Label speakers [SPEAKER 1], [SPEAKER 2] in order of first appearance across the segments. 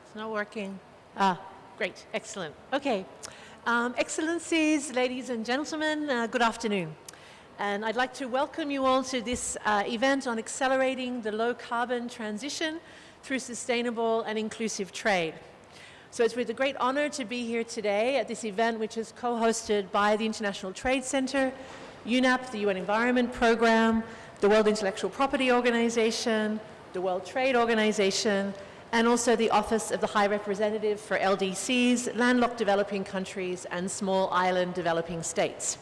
[SPEAKER 1] It's not working. Ah, great, excellent. Okay. Excellencies, ladies and gentlemen, good afternoon. And I'd like to welcome you all to this event on accelerating the low-carbon transition through sustainable and inclusive trade. So it's with a great honor to be here today at this event, which is co-hosted by the International Trade Center, UNEP, the UN Environment Programme, the World Intellectual Property Organization, the World Trade Organization, and also the Office of the High Representative for LDCs, landlocked developing countries, and small island developing states.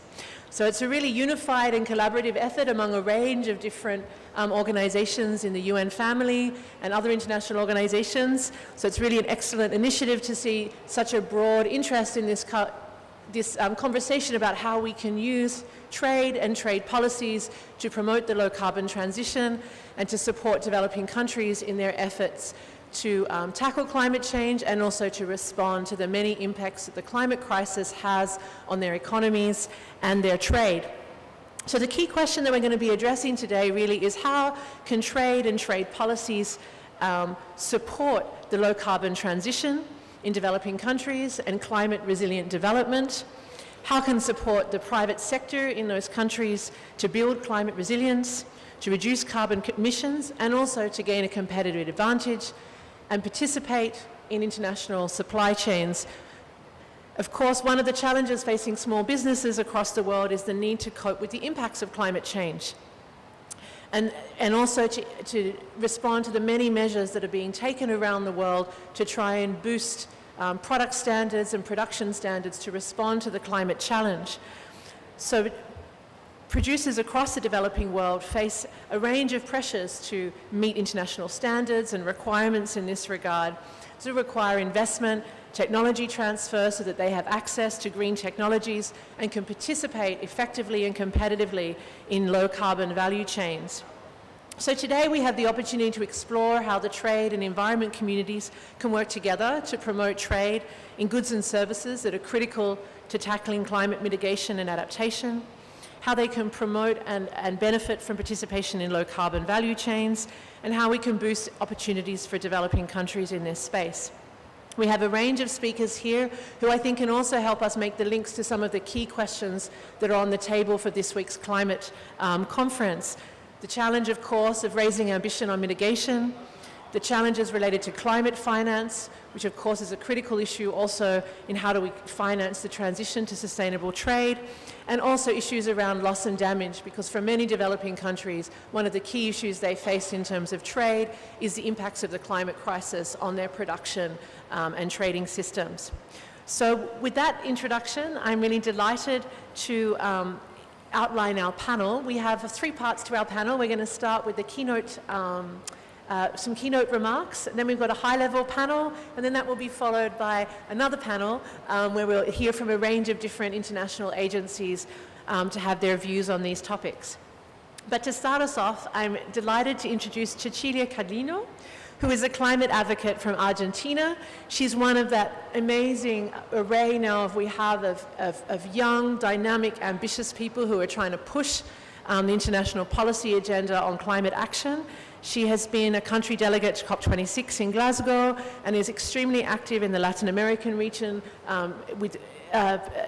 [SPEAKER 1] So it's a really unified and collaborative effort among a range of different organizations in the UN family and other international organizations. So it's really an excellent initiative to see such a broad interest in this conversation about how we can use trade and trade policies to promote the low carbon transition and to support developing countries in their efforts to tackle climate change and also to respond to the many impacts that the climate crisis has on their economies and their trade. So the key question that we're going to be addressing today really is how can trade and trade policies support the low carbon transition in developing countries and climate resilient development? How can support the private sector in those countries to build climate resilience, to reduce carbon emissions, and also to gain a competitive advantage and participate in international supply chains? Of course, one of the challenges facing small businesses across the world is the need to cope with the impacts of climate change and also to respond to the many measures that are being taken around the world to try and boost product standards and production standards to respond to the climate challenge. So producers across the developing world face a range of pressures to meet international standards and requirements in this regard, to require investment, technology transfer so that they have access to green technologies and can participate effectively and competitively in low carbon value chains. So today we have the opportunity to explore how the trade and environment communities can work together to promote trade in goods and services that are critical to tackling climate mitigation and adaptation, how they can promote and benefit from participation in low carbon value chains, and how we can boost opportunities for developing countries in this space. We have a range of speakers here who I think can also help us make the links to some of the key questions that are on the table for this week's climate conference. The challenge, of course, of raising ambition on mitigation, the challenges related to climate finance, which of course is a critical issue also in how do we finance the transition to sustainable trade, and also issues around loss and damage, because for many developing countries, one of the key issues they face in terms of trade is the impacts of the climate crisis on their production and trading systems. So with that introduction, I'm really delighted to outline our panel. We have three parts to our panel. We're going to start with the keynote some keynote remarks, and then we've got a high-level panel, and then that will be followed by another panel where we'll hear from a range of different international agencies to have their views on these topics. But to start us off, I'm delighted to introduce Cecilia Cadlino, who is a climate advocate from Argentina. She's one of that amazing array now we have of young, dynamic, ambitious people who are trying to push the international policy agenda on climate action. She has been a country delegate to COP26 in Glasgow and is extremely active in the Latin American region with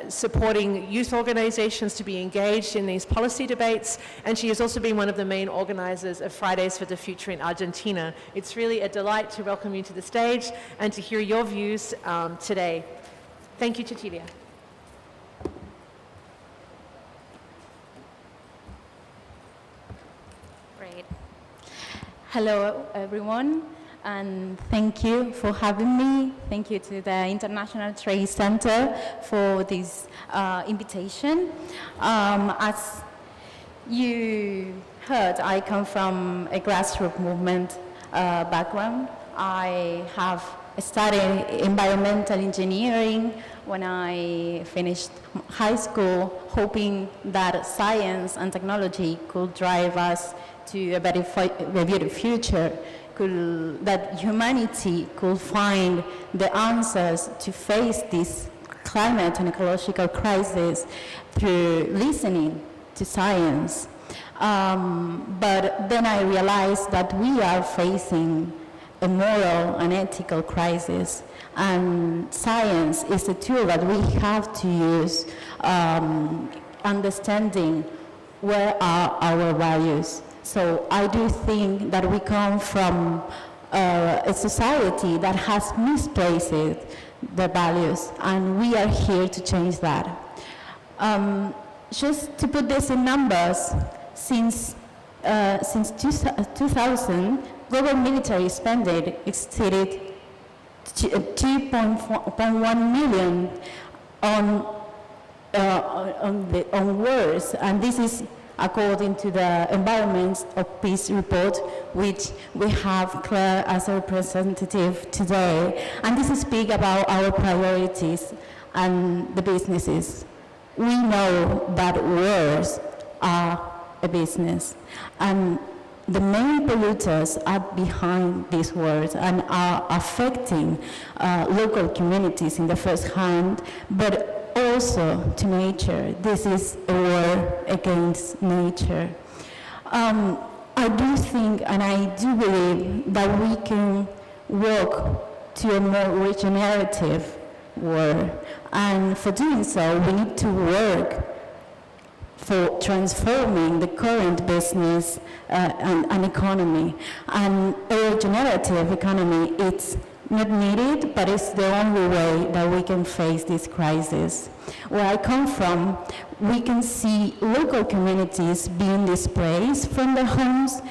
[SPEAKER 1] supporting youth organizations to be engaged in these policy debates. And she has also been one of the main organizers of Fridays for the Future in Argentina. It's really a delight to welcome you to the stage and to hear your views today. Thank you, Cecilia.
[SPEAKER 2] Hello, everyone, and thank you for having me. Thank you to the International Trade Center for this invitation. As you heard, I come from a grassroots movement background. I have studied environmental engineering when I finished high school, hoping that science and technology could drive us to a better future, that humanity could find the answers to face this climate and ecological crisis through listening to science. But then I realized that we are facing a moral and ethical crisis. And science is a tool that we have to use, understanding where are our values. So I do think that we come from a society that has misplaced the values, and we are here to change that. Just to put this in numbers, since 2000, global military spending exceeded 2.1 million on wars, and this is according to the Environment of Peace report, which we have Claire as a representative today. And this speaks about our priorities and the businesses. We know that wars are a business, and the main polluters are behind these wars and are affecting local communities in the first hand, but also to nature. This is a war against nature. I do think and I do believe that we can work to a more regenerative war, and for doing so we need to work for transforming the current business and economy. And a regenerative economy, it's not needed, but it's the only way that we can face this crisis. Where I come from, we can see local communities being displaced from their homes.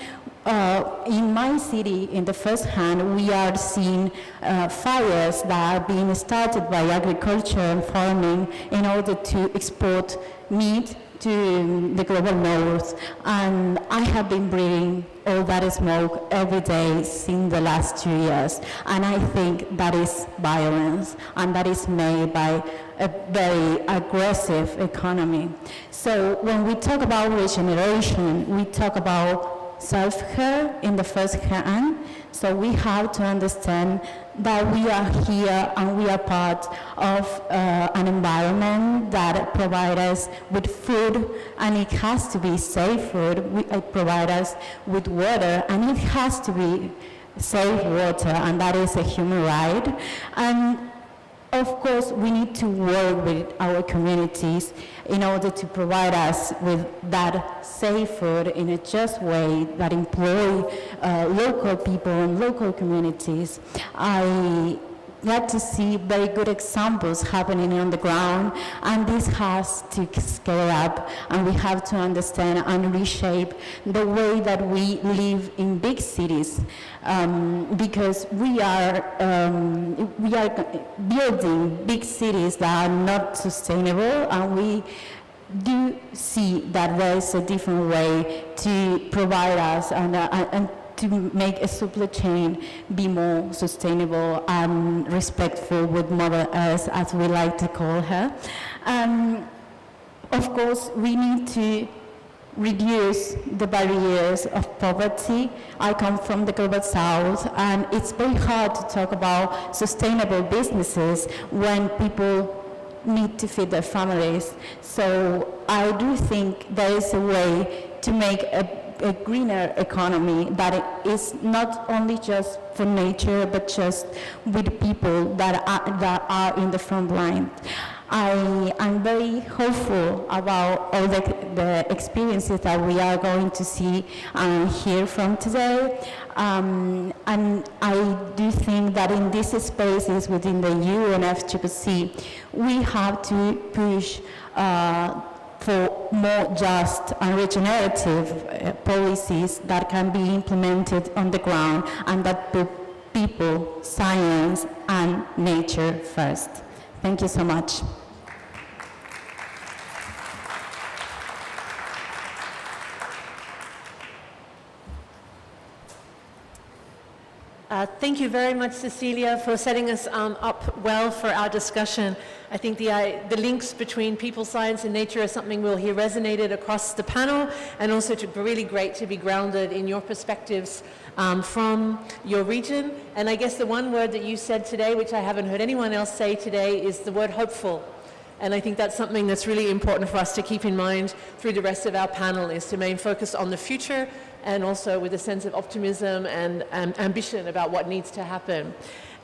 [SPEAKER 2] In my city, in the first hand, we are seeing fires that are being started by agriculture and farming in order to export meat to the global north, and I have been breathing all that smoke every day since the last 2 years, and I think that is violence, and that is made by a very aggressive economy. So when we talk about regeneration, we talk about self-care in the first hand, so we have to understand that we are here and we are part of an environment that provides us with food, and it has to be safe food. It provides us with water, and it has to be safe water, and that is a human right. And of course, we need to work with our communities in order to provide us with that safe food in a just way that employ local people and local communities. I like to see very good examples happening on the ground, and this has to scale up, and we have to understand and reshape the way that we live in big cities, because we are building big cities that are not sustainable, and we do see that there is a different way to provide us and to make a supply chain be more sustainable and respectful with Mother Earth, as we like to call her. Of course, we need to reduce the barriers of poverty. I come from the global south, and it's very hard to talk about sustainable businesses when people need to feed their families. So I do think there is a way to make a greener economy that is not only just for nature, but just with people that are in the front line. I am very hopeful about all the experiences that we are going to see and hear from today. And I do think that in these spaces within the UNFCCC, we have to push for more just and regenerative policies that can be implemented on the ground and that put people, science, and nature first. Thank you so much.
[SPEAKER 1] Thank you very much, Cecilia, for setting us up well for our discussion. I think the links between people, science, and nature are something we'll hear resonated across the panel, and also really great to be grounded in your perspectives from your region. And I guess the one word that you said today, which I haven't heard anyone else say today, is the word hopeful. And I think that's something that's really important for us to keep in mind through the rest of our panel, is to remain focused on the future and also with a sense of optimism and ambition about what needs to happen.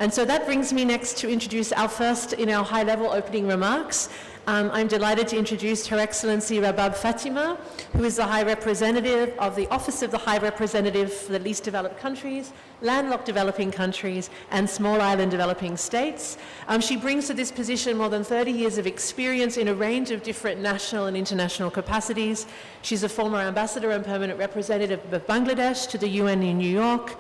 [SPEAKER 1] And so that brings me next to introduce our first in our high-level opening remarks. I'm delighted to introduce Her Excellency Rabab Fatima, who is the High Representative of the Office of the High Representative for the Least Developed Countries, Landlocked Developing Countries, and Small Island Developing States. She brings to this position more than 30 years of experience in a range of different national and international capacities. She's a former ambassador and permanent representative of Bangladesh to the UN in New York.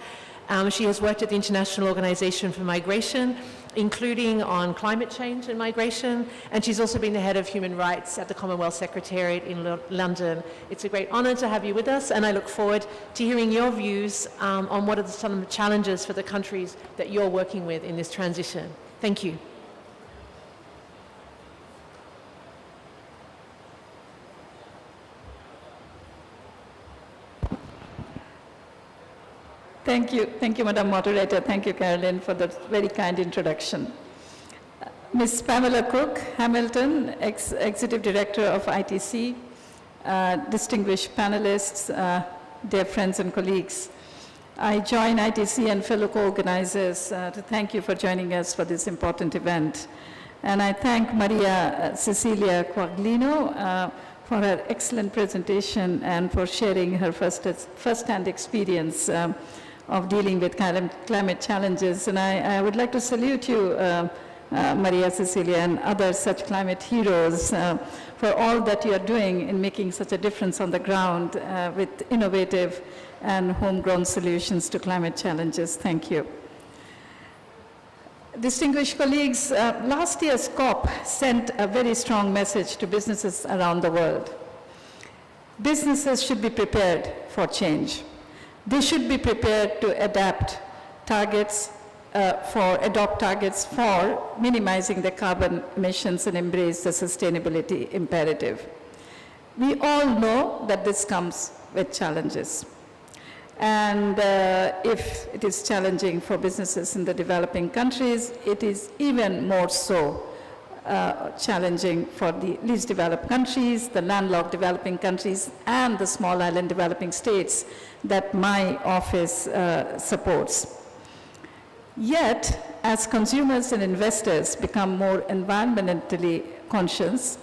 [SPEAKER 1] She has worked at the International Organization for Migration, including on climate change and migration, and she's also been the head of human rights at the Commonwealth Secretariat in London. It's a great honor to have you with us, and I look forward to hearing your views on what are some of the challenges for the countries that you're working with in this transition. Thank you.
[SPEAKER 3] Thank you, Madam Moderator. Thank you, Caroline, for the very kind introduction. Ms. Pamela Cook Hamilton, Executive Director of ITC, distinguished panelists, dear friends and colleagues. I join ITC and fellow co-organizers to thank you for joining us for this important event. And I thank Maria Cecilia Quaglino for her excellent presentation and for sharing her first-hand experience of dealing with climate challenges. And I would like to salute you, Maria Cecilia, and other such climate heroes for all that you are doing in making such a difference on the ground with innovative and homegrown solutions to climate challenges. Thank you. Distinguished colleagues, last year's COP sent a very strong message to businesses around the world. Businesses should be prepared for change. They should be prepared to adopt targets for minimizing the carbon emissions and embrace the sustainability imperative. We all know that this comes with challenges. And if it is challenging for businesses in the developing countries, it is even more so challenging for the least developed countries, the landlocked developing countries, and the small island developing states that my office supports. Yet, as consumers and investors become more environmentally conscious,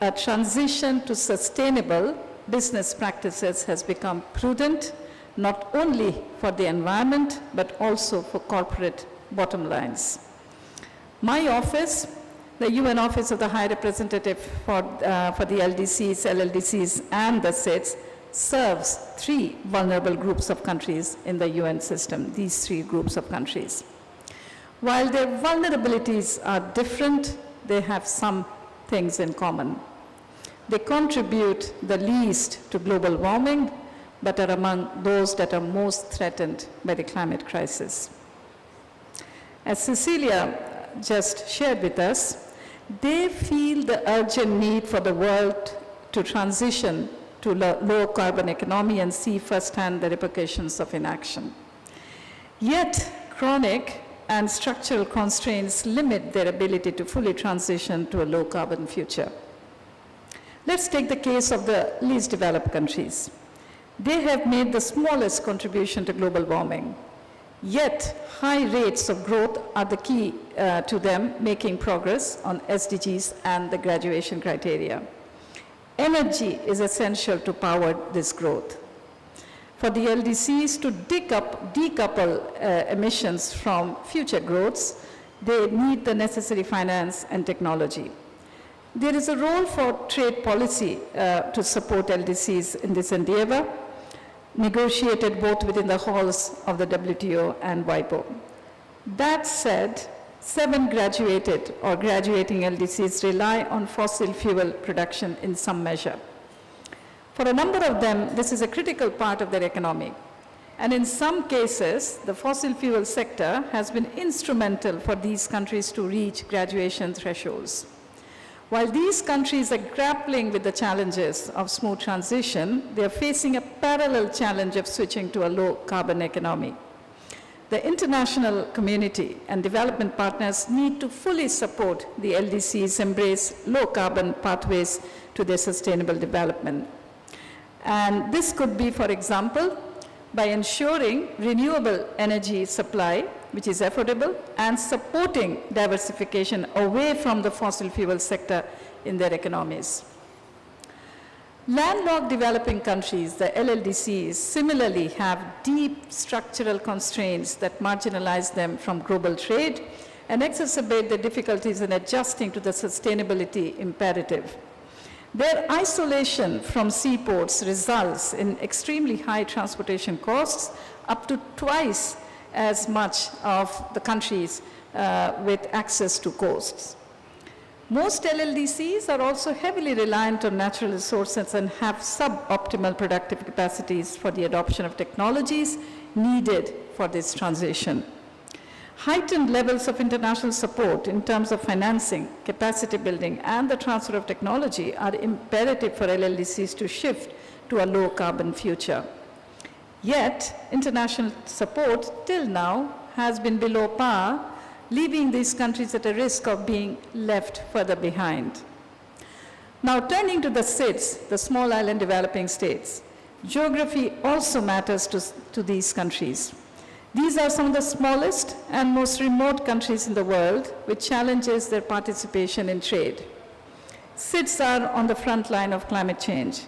[SPEAKER 3] a transition to sustainable business practices has become prudent, not only for the environment, but also for corporate bottom lines. My office, the UN Office of the High Representative for the LDCs, LLDCs, and the SIDS, serves 3 vulnerable groups of countries in the UN system, these 3 groups of countries. While their vulnerabilities are different, they have some things in common. They contribute the least to global warming, but are among those that are most threatened by the climate crisis. As Cecilia just shared with us, they feel the urgent need for the world to transition to low carbon economy and see firsthand the repercussions of inaction. Yet, chronic and structural constraints limit their ability to fully transition to a low carbon future. Let's take the case of the least developed countries. They have made the smallest contribution to global warming. Yet, high rates of growth are the key to them making progress on SDGs and the graduation criteria. Energy is essential to power this growth. For the LDCs to decouple emissions from future growths, they need the necessary finance and technology. There is a role for trade policy to support LDCs in this endeavor, negotiated both within the halls of the WTO and WIPO. That said, 7 graduated or graduating LDCs rely on fossil fuel production in some measure. For a number of them, this is a critical part of their economy. And in some cases, the fossil fuel sector has been instrumental for these countries to reach graduation thresholds. While these countries are grappling with the challenges of smooth transition, they are facing a parallel challenge of switching to a low carbon economy. The international community and development partners need to fully support the LDCs embrace low carbon pathways to their sustainable development. And this could be, for example, by ensuring renewable energy supply, which is affordable, and supporting diversification away from the fossil fuel sector in their economies. Landlocked developing countries, the LLDCs, similarly have deep structural constraints that marginalize them from global trade and exacerbate the difficulties in adjusting to the sustainability imperative. Their isolation from seaports results in extremely high transportation costs, up to twice as much of the countries with access to coasts. Most LLDCs are also heavily reliant on natural resources and have suboptimal productive capacities for the adoption of technologies needed for this transition. Heightened levels of international support in terms of financing, capacity building, and the transfer of technology are imperative for LLDCs to shift to a low-carbon future. Yet, international support till now has been below par, leaving these countries at a risk of being left further behind. Now, turning to the SIDS, the small island developing states, geography also matters to these countries. These are some of the smallest and most remote countries in the world, which challenges their participation in trade. SIDS are on the front line of climate change.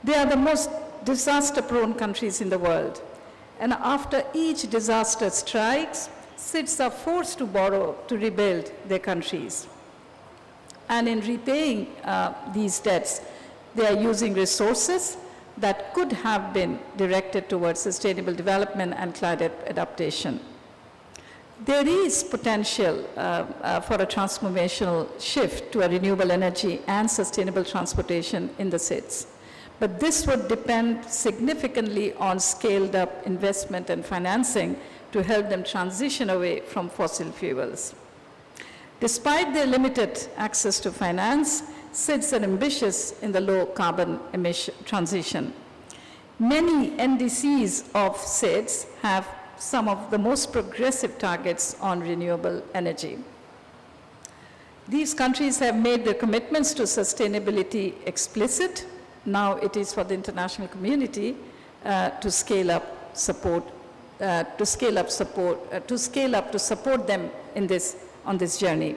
[SPEAKER 3] They are the most disaster-prone countries in the world. And after each disaster strikes, SIDS are forced to borrow to rebuild their countries. And in repaying these debts, they are using resources that could have been directed towards sustainable development and climate adaptation. There is potential for a transformational shift to a renewable energy and sustainable transportation in the SIDS. But this would depend significantly on scaled up investment and financing to help them transition away from fossil fuels. Despite their limited access to finance, SIDS are ambitious in the low carbon emission transition. Many NDCs of SIDS have some of the most progressive targets on renewable energy. These countries have made their commitments to sustainability explicit. Now it is for the international community to scale up support to support them in on this journey.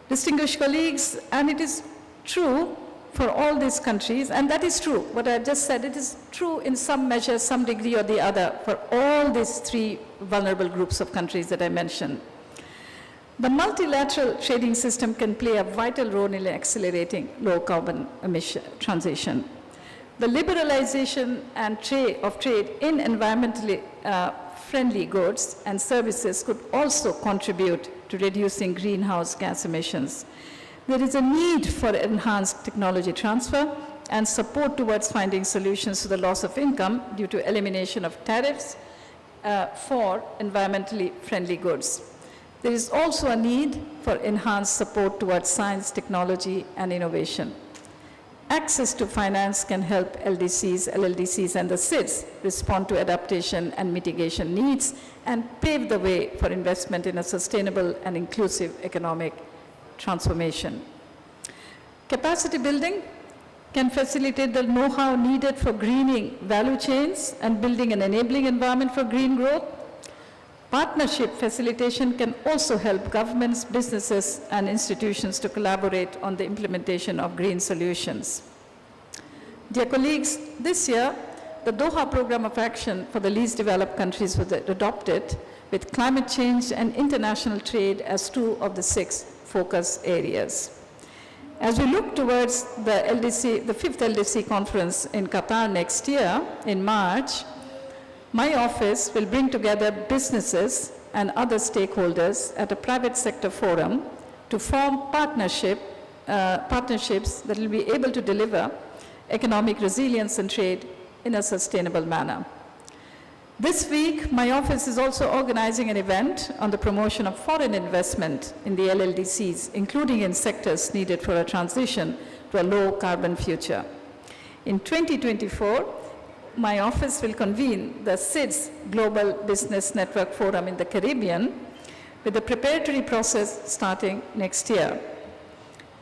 [SPEAKER 3] Distinguished colleagues, and it is true for all these countries, and that is true, what I just said, it is true in some measure, some degree or the other, for all these three vulnerable groups of countries that I mentioned. The multilateral trading system can play a vital role in accelerating low-carbon emission transition. The liberalization and of trade in environmentally friendly goods and services could also contribute to reducing greenhouse gas emissions. There is a need for enhanced technology transfer and support towards finding solutions to the loss of income due to elimination of tariffs for environmentally friendly goods. There is also a need for enhanced support towards science, technology, and innovation. Access to finance can help LDCs, LLDCs, and the SIDS respond to adaptation and mitigation needs and pave the way for investment in a sustainable and inclusive economic transformation. Capacity building can facilitate the know-how needed for greening value chains and building an enabling environment for green growth. Partnership facilitation can also help governments, businesses, and institutions to collaborate on the implementation of green solutions. Dear colleagues, this year, the Doha Program of Action for the Least Developed Countries was adopted with climate change and international trade as two of the 6 focus areas. As we look towards the fifth LDC conference in Qatar next year, in March, my office will bring together businesses and other stakeholders at a private sector forum to form partnerships that will be able to deliver economic resilience and trade in a sustainable manner. This week, my office is also organizing an event on the promotion of foreign investment in the LLDCs, including in sectors needed for a transition to a low-carbon future. In 2024, my office will convene the SIDS Global Business Network Forum in the Caribbean, with the preparatory process starting next year.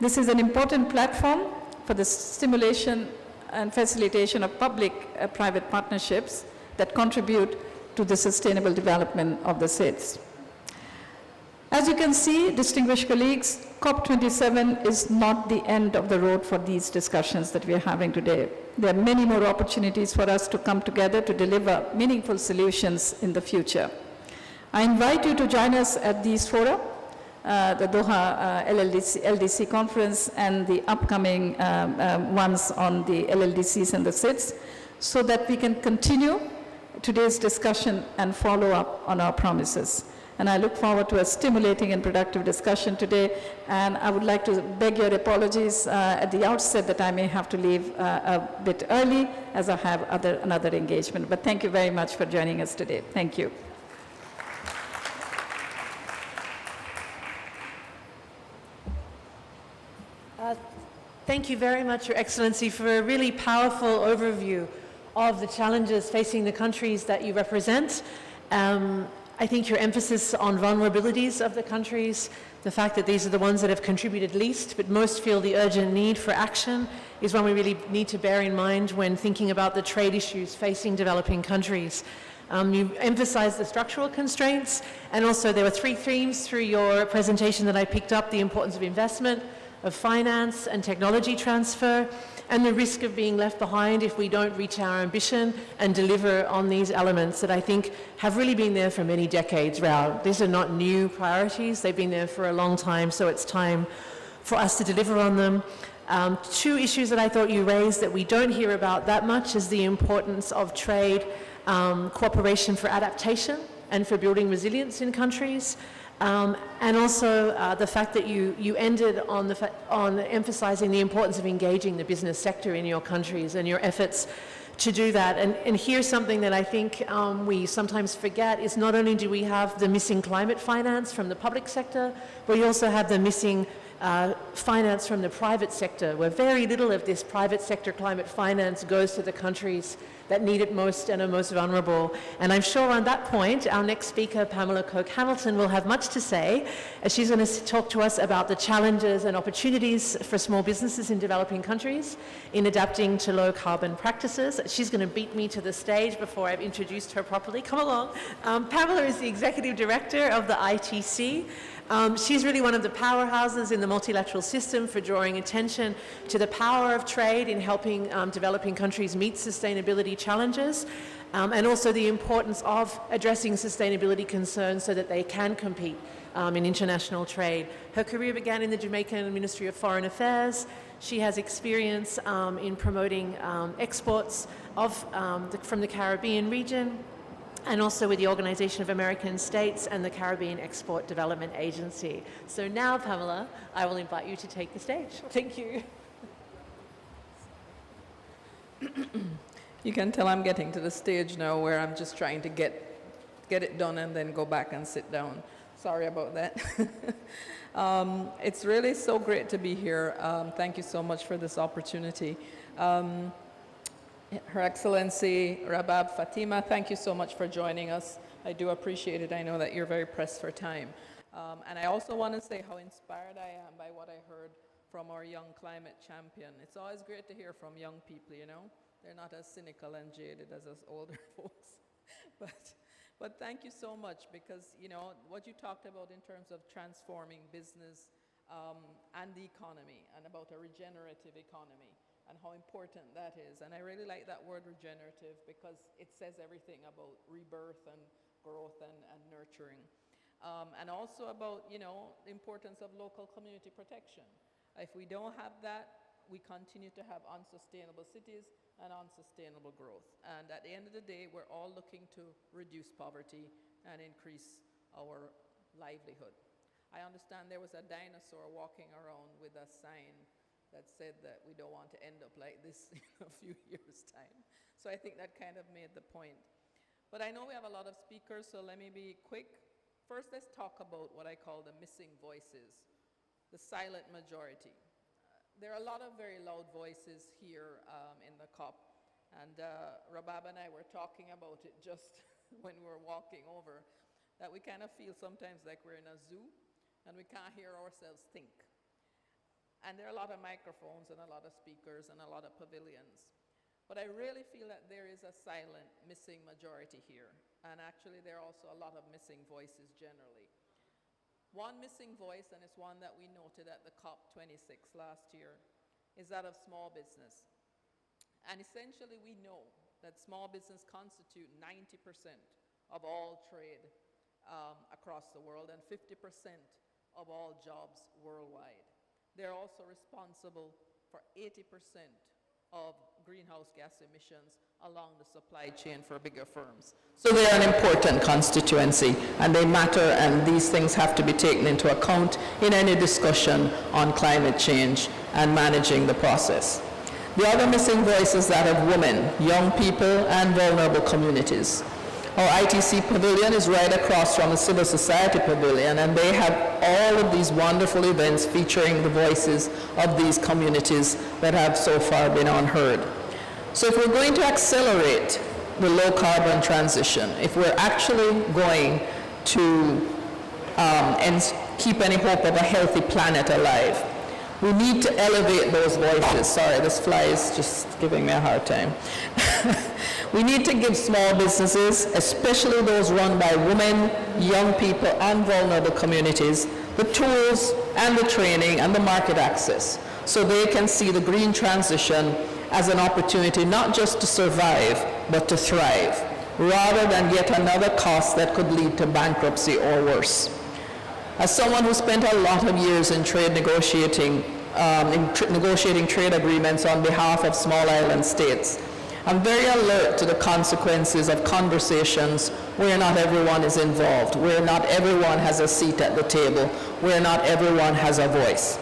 [SPEAKER 3] This is an important platform for the stimulation and facilitation of public-private partnerships that contribute to the sustainable development of the SIDS. As you can see, distinguished colleagues, COP27 is not the end of the road for these discussions that we are having today. There are many more opportunities for us to come together to deliver meaningful solutions in the future. I invite you to join us at these fora, the Doha LLDC conference and the upcoming ones on the LLDCs and the SIDS, so that we can continue today's discussion and follow up on our promises. And I look forward to a stimulating and productive discussion today. And I would like to beg your apologies at the outset that I may have to leave a bit early, as I have another engagement. But thank you very much for joining us today. Thank you.
[SPEAKER 1] Thank you very much, Your Excellency, for a really powerful overview of the challenges facing the countries that you represent. I think your emphasis on vulnerabilities of the countries, the fact that these are the ones that have contributed least, but most feel the urgent need for action, is one we really need to bear in mind when thinking about the trade issues facing developing countries. You emphasized the structural constraints, and also there were three themes through your presentation that I picked up: the importance of investment, of finance and technology transfer, and the risk of being left behind if we don't reach our ambition and deliver on these elements that I think have really been there for many decades, Rao. These are not new priorities. They've been there for a long time, so it's time for us to deliver on them. Two issues that I thought you raised that we don't hear about that much is the importance of trade cooperation for adaptation and for building resilience in countries. And also the fact that you ended on emphasizing the importance of engaging the business sector in your countries and your efforts to do that. And here's something that I think we sometimes forget is not only do we have the missing climate finance from the public sector, but we also have the missing finance from the private sector, where very little of this private sector climate finance goes to the countries that need it most and are most vulnerable. And I'm sure on that point, our next speaker, Pamela Coke-Hamilton, will have much to say, as she's going to talk to us about the challenges and opportunities for small businesses in developing countries in adapting to low carbon practices. She's going to beat me to the stage before I've introduced her properly. Come along. Pamela is the Executive Director of the ITC. She's really one of the powerhouses in the multilateral system for drawing attention to the power of trade in helping developing countries meet sustainability challenges, and also the importance of addressing sustainability concerns so that they can compete in international trade. Her career began in the Jamaican Ministry of Foreign Affairs. She has experience in promoting exports from the Caribbean region, and also with the Organization of American States and the Caribbean Export Development Agency. So now, Pamela, I will invite you to take the stage. Thank you.
[SPEAKER 4] You can tell I'm getting to the stage now where I'm just trying to get it done and then go back and sit down. Sorry about that. It's really so great to be here. Thank you so much for this opportunity. Her Excellency Rabab, Fatima, thank you so much for joining us. I do appreciate it. I know that you're very pressed for time. And I also want to say how inspired I am by what I heard from our young climate champion. It's always great to hear from young people, you know. They're not as cynical and jaded as us older folks. But thank you so much, because, you know, what you talked about in terms of transforming business and the economy, and about a regenerative economy, and how important that is. And I really like that word regenerative, because it says everything about rebirth and growth and nurturing. And also about, you know, the importance of local community protection. If we don't have that, we continue to have unsustainable cities and unsustainable growth. And at the end of the day, we're all looking to reduce poverty and increase our livelihood. I understand there was a dinosaur walking around with a sign that said that we don't want to end up like this in a few years' time. So I think that kind of made the point. But I know we have a lot of speakers, so let me be quick. First, let's talk about what I call the missing voices, the silent majority. There are a lot of very loud voices here in the COP, and Rabab and I were talking about it just when we were walking over, that we kind of feel sometimes like we're in a zoo and we can't hear ourselves think. And there are a lot of microphones and a lot of speakers and a lot of pavilions. But I really feel that there is a silent missing majority here. And actually, there are also a lot of missing voices generally. One missing voice, and it's one that we noted at the COP26 last year, is that of small business. And essentially, we know that small business constitute 90% of all trade across the world and 50% of all jobs worldwide. They're also responsible for 80% of greenhouse gas emissions along the supply chain for bigger firms. So they're an important constituency, and they matter, and these things have to be taken into account in any discussion on climate change and managing the process. The other missing voice is that of women, young people, and vulnerable communities. Our ITC pavilion is right across from the Civil Society pavilion, and they have all of these wonderful events featuring the voices of these communities that have so far been unheard. So if we're going to accelerate the low carbon transition, if we're actually going to keep any hope of a healthy planet alive, we need to elevate those voices. Sorry, this fly is just giving me a hard time. We need to give small businesses, especially those run by women, young people, and vulnerable communities, the tools and the training and the market access so they can see the green transition as an opportunity not just to survive, but to thrive, rather than yet another cost that could lead to bankruptcy or worse. As someone who spent a lot of years in trade negotiating trade agreements on behalf of small island states, I'm very alert to the consequences of conversations where not everyone is involved, where not everyone has a seat at the table, where not everyone has a voice.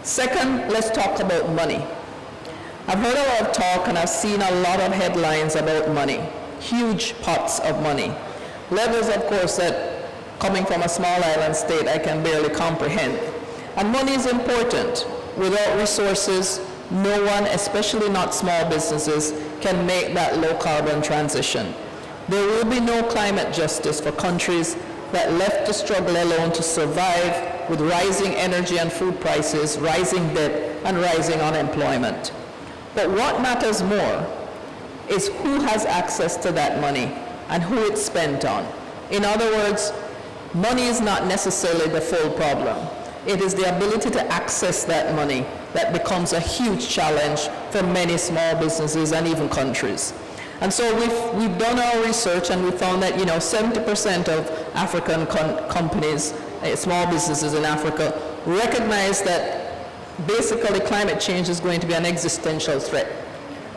[SPEAKER 4] Second, let's talk about money. I've heard a lot of talk and I've seen a lot of headlines about money, huge pots of money. Levels, of course, that coming from a small island state I can barely comprehend. And money is important. Without resources, no one, especially not small businesses, can make that low carbon transition. There will be no climate justice for countries that left to struggle alone to survive with rising energy and food prices, rising debt, and rising unemployment. But what matters more is who has access to that money and who it's spent on. In other words, money is not necessarily the full problem. It is the ability to access that money that becomes a huge challenge for many small businesses and even countries. And so we've done our research and we found that 70% of African companies, small businesses in Africa, recognize that basically climate change is going to be an existential threat.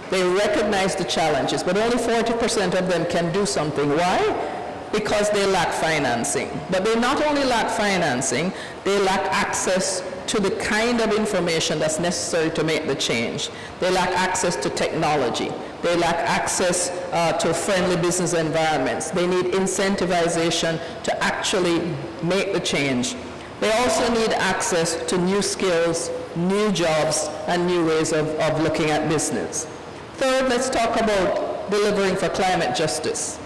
[SPEAKER 4] They recognize the challenges, but only 40% of them can do something. Why? Because they lack financing. But they not only lack financing, they lack access to the kind of information that's necessary to make the change. They lack access to technology. They lack access to friendly business environments. They need incentivization to actually make the change. They also need access to new skills, new jobs, and new ways of looking at business. Third, let's talk about delivering for climate justice.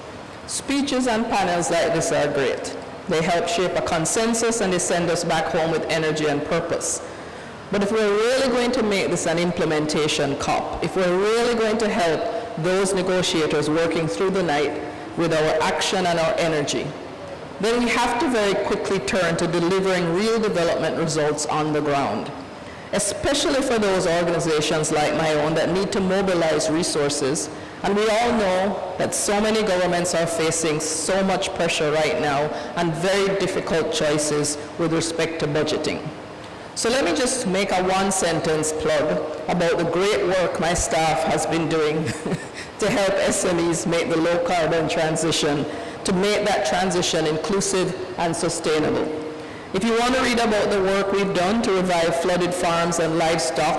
[SPEAKER 4] Speeches and panels like this are great. They help shape a consensus and they send us back home with energy and purpose. But if we're really going to make this an implementation COP, if we're really going to help those negotiators working through the night with our action and our energy, then we have to very quickly turn to delivering real development results on the ground, especially for those organizations like my own that need to mobilize resources. And we all know that so many governments are facing so much pressure right now and very difficult choices with respect to budgeting. So let me just make a one-sentence plug about the great work my staff has been doing to help SMEs make the low-carbon transition, to make that transition inclusive and sustainable. If you want to read about the work we've done to revive flooded farms and livestock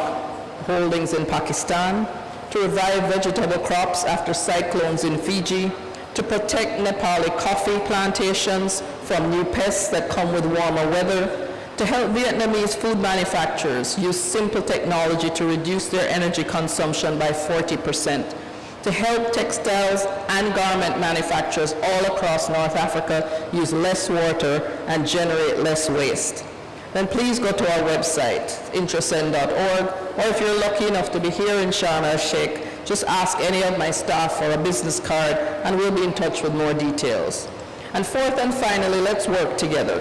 [SPEAKER 4] holdings in Pakistan, to revive vegetable crops after cyclones in Fiji, to protect Nepali coffee plantations from new pests that come with warmer weather, to help Vietnamese food manufacturers use simple technology to reduce their energy consumption by 40%, to help textiles and garment manufacturers all across North Africa use less water and generate less waste. Then please go to our website, intrasend.org, or if you're lucky enough to be here in Sharm el-Sheikh, just ask any of my staff for a business card and we'll be in touch with more details. And fourth and finally, let's work together.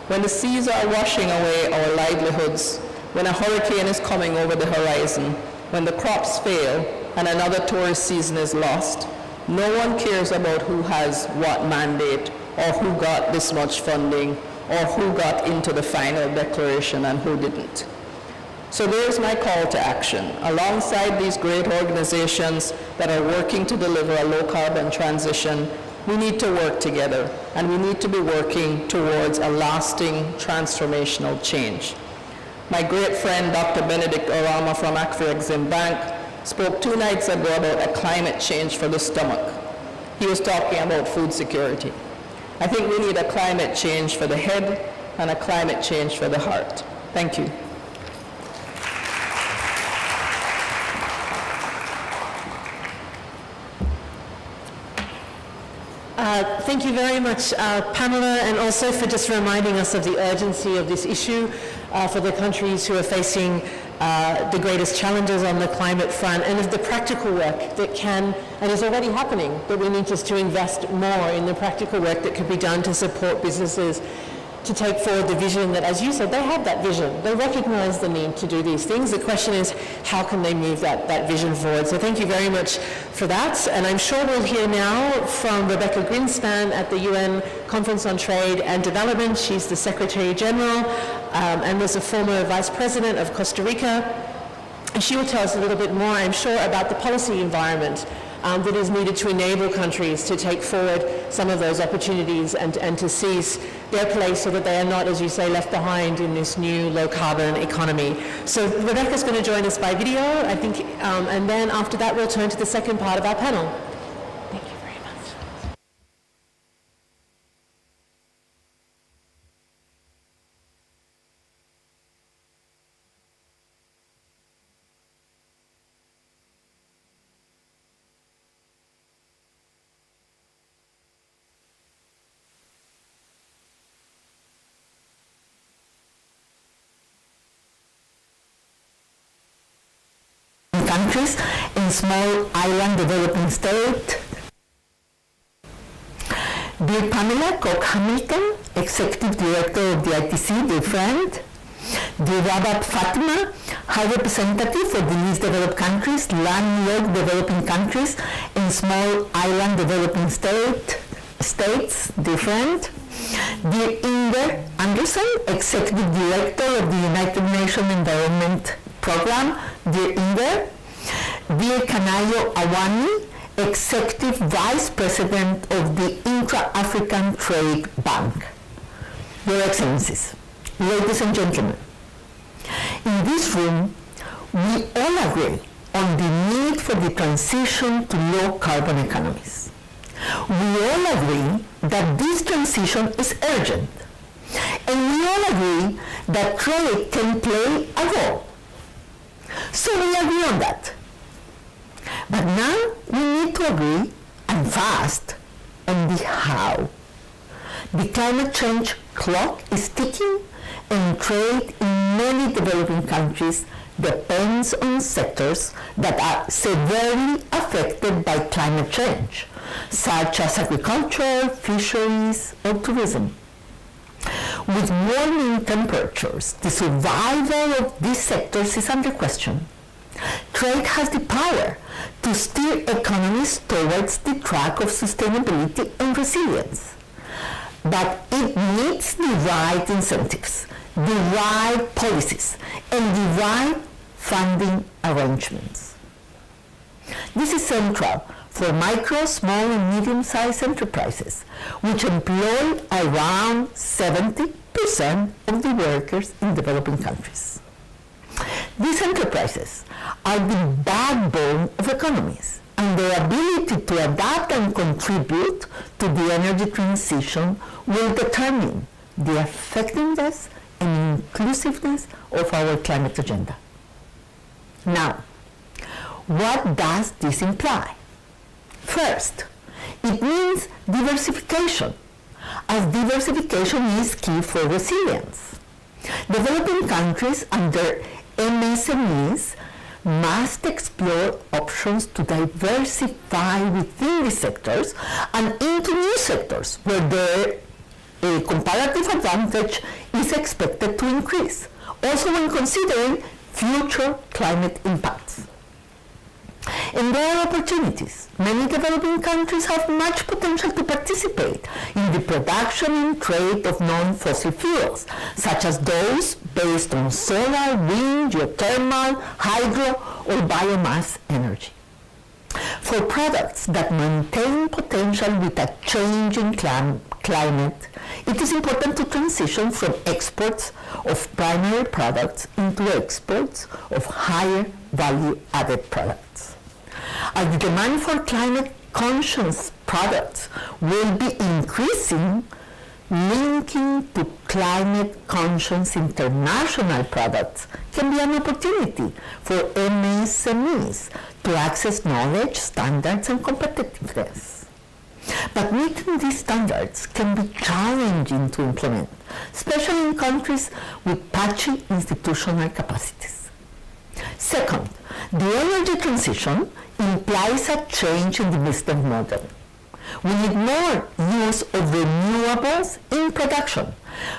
[SPEAKER 4] When the seas are washing away our livelihoods, when a hurricane is coming over the horizon, when the crops fail and another tourist season is lost, no one cares about who has what mandate or who got this much funding or who got into the final declaration and who didn't. So there's my call to action. Alongside these great organizations that are working to deliver a low carbon transition, we need to work together and we need to be working towards a lasting transformational change. My great friend, Dr. Benedict Orama from Afreximbank, spoke 2 nights ago about a climate change for the stomach. He was talking about food security. I think we need a climate change for the head and a climate change for the heart. Thank you.
[SPEAKER 1] Thank you very much, Pamela, and also for just reminding us of the urgency of this issue for the countries who are facing the greatest challenges on the climate front, and of the practical work that can and is already happening, but we need just to invest more in the practical work that can be done to support businesses to take forward the vision that, as you said, they have that vision. They recognize the need to do these things. The question is, how can they move that vision forward? So thank you very much for that. And I'm sure we'll hear now from Rebeca Grynspan at the UN Conference on Trade and Development. She's the Secretary General and was a former Vice President of Costa Rica. And she will tell us a little bit more, I'm sure, about the policy environment that is needed to enable countries to take forward some of those opportunities and to seize their place so that they are not, as you say, left behind in this new low-carbon economy. So Rebecca's going to join us by video, I think, and then after that we'll turn to the second part of our panel. Thank you very much.
[SPEAKER 5] Countries in small island developing state. Dear Pamela Cook-Hamilton, Executive Director of the ITC, dear friend. Dear Rabab Fatima, High Representative for the least developed countries, landlocked developing countries in small island developing states, dear friend. Dear Inger Anderson, Executive Director of the United Nations Environment Program, dear Inger. Dear Kanayo Awani, Executive Vice President of the Intra-African Trade Bank. Your Excellencies, ladies and gentlemen, in this room, we all agree on the need for the transition to low-carbon economies. We all agree that this transition is urgent, and we all agree that trade can play a role. So we agree on that. But now we need to agree, and fast, on the how. The climate change clock is ticking, and trade in many developing countries depends on sectors that are severely affected by climate change, such as agriculture, fisheries, or tourism. With warming temperatures, the survival of these sectors is under question. Trade has the power to steer economies towards the track of sustainability and resilience. But it needs the right incentives, the right policies, and the right funding arrangements. This is central for micro, small, and medium-sized enterprises, which employ around 70% of the workers in developing countries. These enterprises are the backbone of economies, and their ability to adapt and contribute to the energy transition will determine the effectiveness and inclusiveness of our climate agenda. Now, what does this imply? First, it means diversification, as diversification is key for resilience. Developing countries under MSMEs must explore options to diversify within these sectors and into new sectors where their comparative advantage is expected to increase, also when considering future climate impacts. And there are opportunities. Many developing countries have much potential to participate in the production and trade of non-fossil fuels, such as those based on solar, wind, geothermal, hydro, or biomass energy. For products that maintain potential with a changing climate, it is important to transition from exports of primary products into exports of higher value-added products. As the demand for climate-conscious products will be increasing, linking to climate-conscious international products can be an opportunity for MSMEs to access knowledge, standards, and competitiveness. But meeting these standards can be challenging to implement, especially in countries with patchy institutional capacities. Second, the energy transition implies a change in the business model. We need more use of renewables in production,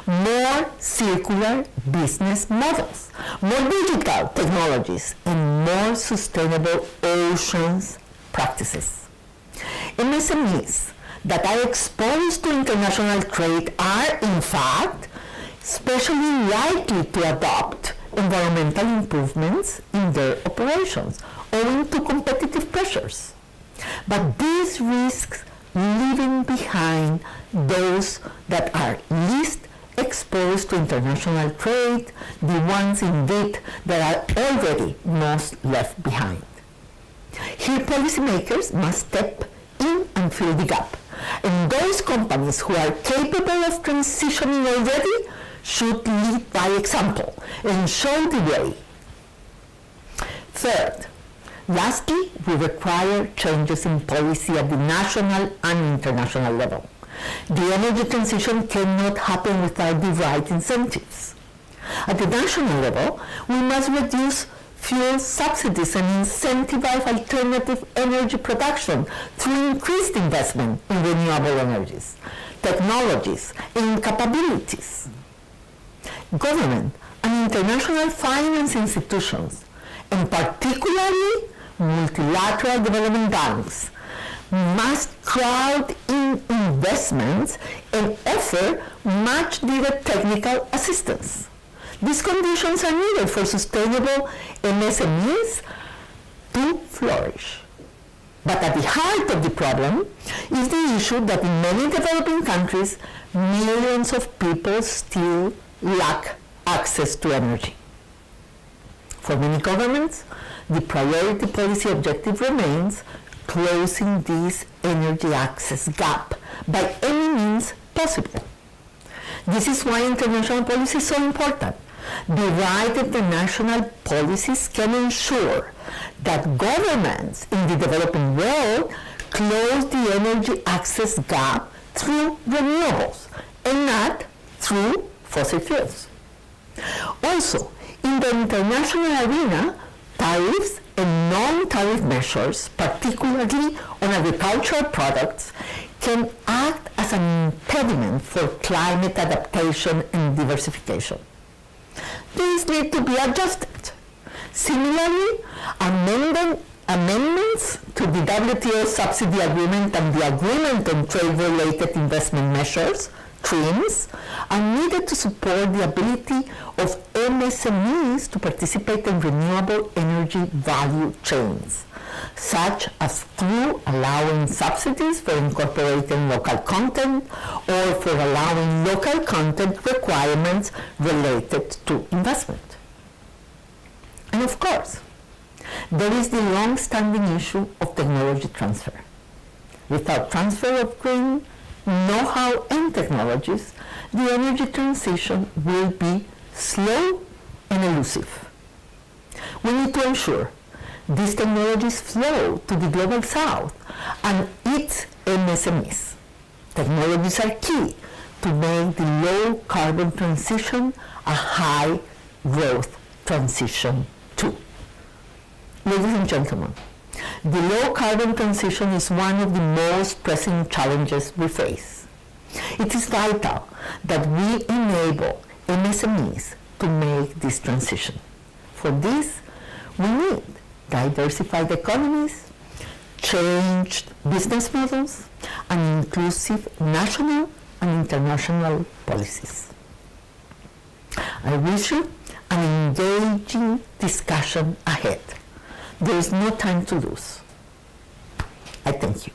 [SPEAKER 5] more circular business models, more digital technologies, and more sustainable oceans practices. MSMEs that are exposed to international trade are, in fact, especially likely to adopt environmental improvements in their operations owing to competitive pressures. But these risks leaving behind those that are least exposed to international trade, the ones indeed that are already most left behind. Here policymakers must step in and fill the gap, and those companies who are capable of transitioning already should lead by example and show the way. Third, lastly, we require changes in policy at the national and international level. The energy transition cannot happen without the right incentives. At the national level, we must reduce fuel subsidies and incentivize alternative energy production through increased investment in renewable energies, technologies, and capabilities. Government and international finance institutions, and particularly multilateral development banks, must crowd in investments and offer much needed technical assistance. These conditions are needed for sustainable MSMEs to flourish. But at the heart of the problem is the issue that in many developing countries, millions of people still lack access to energy. For many governments, the priority policy objective remains closing this energy access gap by any means possible. This is why international policy is so important. The right international policies can ensure that governments in the developing world close the energy access gap through renewables and not through fossil fuels. Also, in the international arena, tariffs and non-tariff measures, particularly on agricultural products, can act as an impediment for climate adaptation and diversification. These need to be adjusted. Similarly, amendments to the WTO subsidy agreement and the agreement on trade-related investment measures, TRIMs, are needed to support the ability of MSMEs to participate in renewable energy value chains, such as through allowing subsidies for incorporating local content or for allowing local content requirements related to investment. And of course, there is the long-standing issue of technology transfer. Without transfer of green know-how and technologies, the energy transition will be slow and elusive. We need to ensure these technologies flow to the global south and its MSMEs. Technologies are key to make the low carbon transition a high growth transition too. Ladies and gentlemen, the low-carbon transition is one of the most pressing challenges we face. It is vital that we enable MSMEs to make this transition. For this, we need diversified economies, changed business models, and inclusive national and international policies. I wish you an engaging discussion ahead. There is no time to lose. I thank you.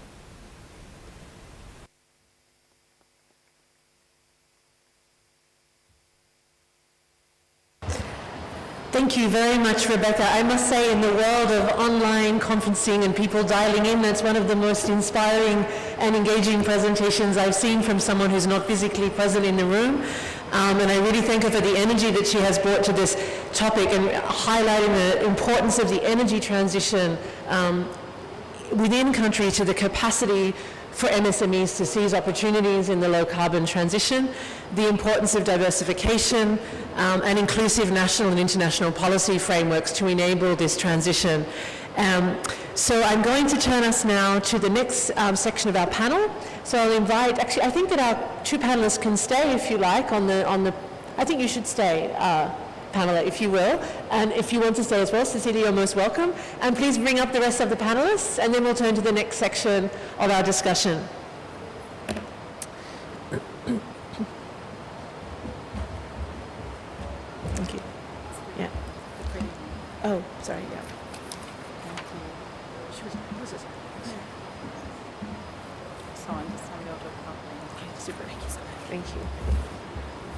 [SPEAKER 1] Thank you very much, Rebecca. I must say, in the world of online conferencing and people dialing in, that's one of the most inspiring and engaging presentations I've seen from someone who's not physically present in the room. And I really thank her for the energy that she has brought to this topic and highlighting the importance of the energy transition within country to the capacity for MSMEs to seize opportunities in the low carbon transition, the importance of diversification and inclusive national and international policy frameworks to enable this transition. So I'm going to turn us now to the next section of our panel. So I'll invite, actually I think that our two panelists can stay if you like on the I think you should stay, Pamela, if you will. And if you want to stay as well, Cecilia, you're most welcome. And please bring up the rest of the panelists, and then we'll turn to the next section of our discussion. Thank you. Yeah. Oh, sorry, yeah. She was, who was this? Okay, super. Thank you.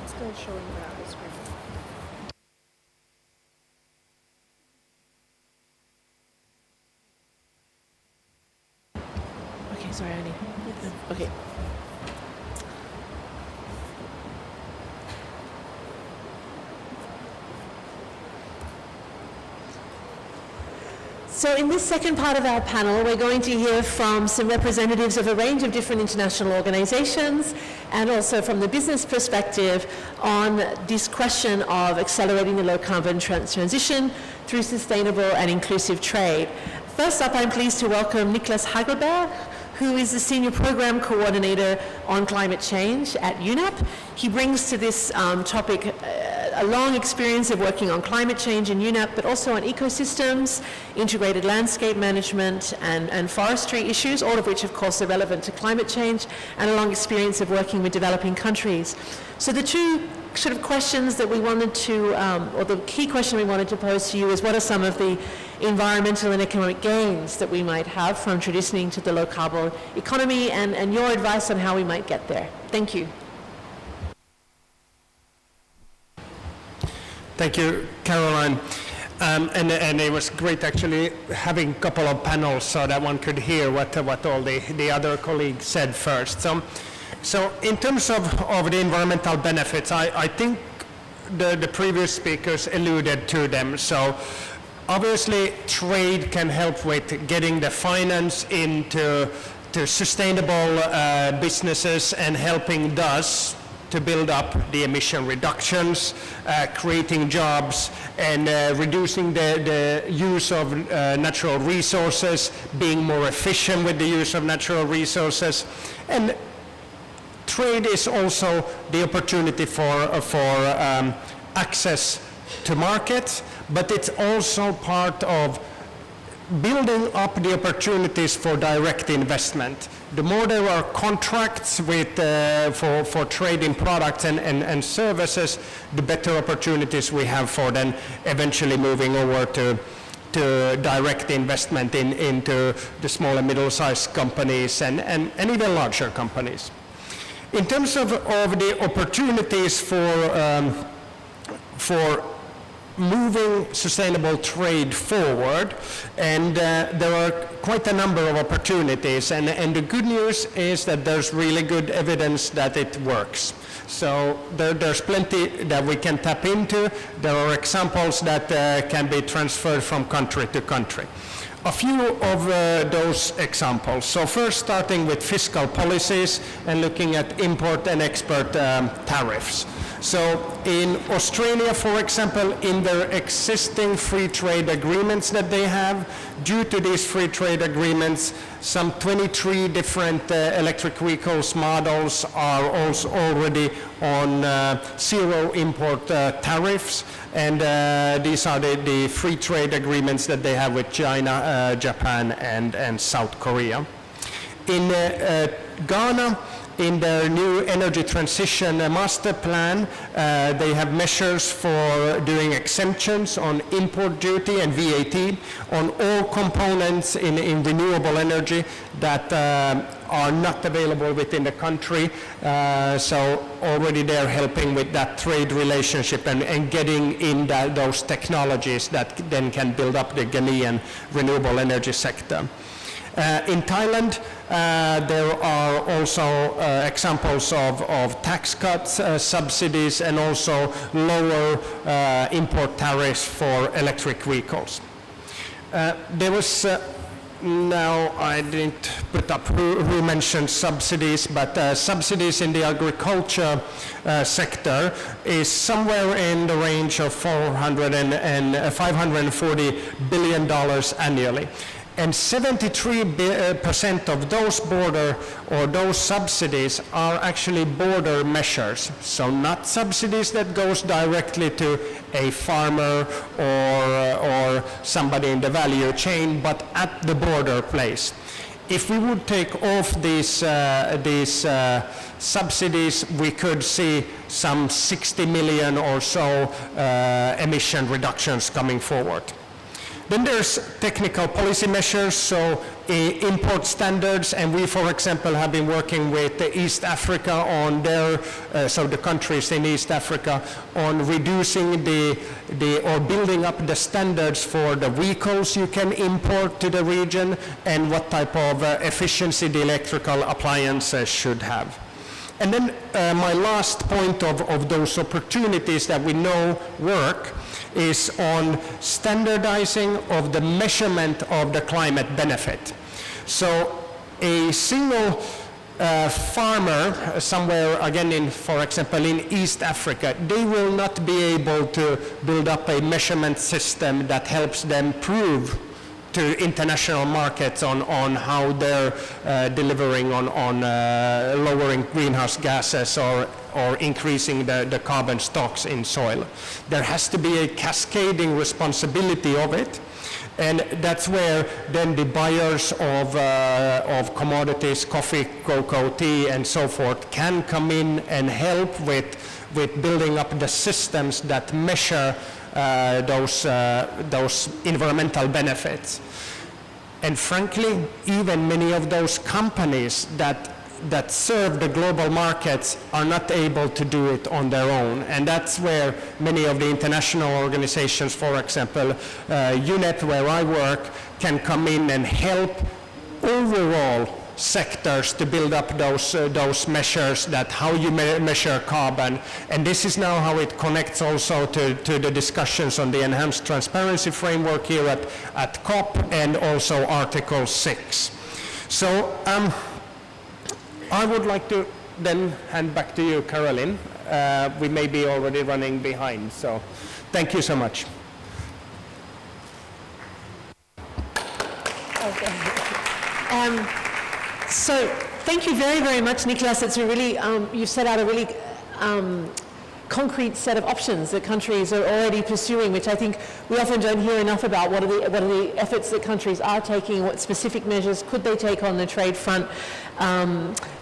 [SPEAKER 1] Still showing the screen. Okay, sorry, Annie. Yes. Okay. So in this second part of our panel, we're going to hear from some representatives of a range of different international organizations and also from the business perspective on this question of accelerating the low carbon transition through sustainable and inclusive trade. First up, I'm pleased to welcome Niklas Hagelberg, who is the Senior Program Coordinator on Climate Change at UNEP. He brings to this topic a long experience of working on climate change in UNEP, but also on ecosystems, integrated landscape management, and forestry issues, all of which, of course, are relevant to climate change, and a long experience of working with developing countries. So the two sort of questions that we wanted to, or the key question we wanted to pose to you is, what are some of the environmental and economic gains that we might have from transitioning to the low carbon economy, and your advice on how we might get there. Thank you.
[SPEAKER 6] Thank you, Caroline. And it was great actually having a couple of panels so that one could hear what all the other colleagues said first. So in terms of the environmental benefits, I think the previous speakers alluded to them. So obviously trade can help with getting the finance into sustainable businesses and helping thus to build up the emission reductions, creating jobs, and reducing the use of natural resources, being more efficient with the use of natural resources. And trade is also the opportunity for access to markets, but it's also part of building up the opportunities for direct investment. The more there are contracts with, for trading products and services, the better opportunities we have for then eventually moving over to direct investment into the small and middle-sized companies and even larger companies. In terms of the opportunities for moving sustainable trade forward, and there are quite a number of opportunities, and the good news is that there's really good evidence that it works. So there's plenty that we can tap into. There are examples that can be transferred from country to country. A few of those examples. So first starting with fiscal policies and looking at import and export tariffs. So in Australia, for example, in their existing free trade agreements that they have, due to these free trade agreements, some 23 different electric vehicles models are also already on zero import tariffs, and these are the free trade agreements that they have with China, Japan, and South Korea. In Ghana, in their new energy transition master plan, they have measures for doing exemptions on import duty and VAT on all components in renewable energy that are not available within the country. So already they're helping with that trade relationship and getting in those technologies that then can build up the Ghanaian renewable energy sector. In Thailand, there are also examples of tax cuts, subsidies, and also lower import tariffs for electric vehicles. There was, now I didn't put up who mentioned subsidies, but subsidies in the agriculture sector is somewhere in the range of $540 billion annually. And 73% of those border or those subsidies are actually border measures. So not subsidies that goes directly to a farmer or somebody in the value chain, but at the border place. If we would take off these subsidies, we could see some 60 million or so emission reductions coming forward. Then there's technical policy measures, so import standards, and we, for example, have been working with East Africa on their, so the countries in East Africa, on reducing or building up the standards for the vehicles you can import to the region and what type of efficiency the electrical appliances should have. And then my last point of those opportunities that we know work is on standardizing of the measurement of the climate benefit. So a single farmer somewhere, again, for example, in East Africa, they will not be able to build up a measurement system that helps them prove to international markets on how they're delivering on lowering greenhouse gases or increasing the carbon stocks in soil. There has to be a cascading responsibility of it, and that's where then the buyers of commodities, coffee, cocoa, tea, and so forth, can come in and help with building up the systems that measure those environmental benefits. And frankly, even many of those companies that serve the global markets are not able to do it on their own. And that's where many of the international organizations, for example, UNEP, where I work, can come in and help overall sectors to build up those measures, that how you measure carbon. And this is now how it connects also to the discussions on the enhanced transparency framework here at COP, and also Article 6. So I would like to then hand back to you, Caroline. We may be already running behind, so thank you so much.
[SPEAKER 1] Okay. So thank you very, very much, Niklas. It's a really, you've set out a really concrete set of options that countries are already pursuing, which I think we often don't hear enough about. What are the efforts that countries are taking? What specific measures could they take on the trade front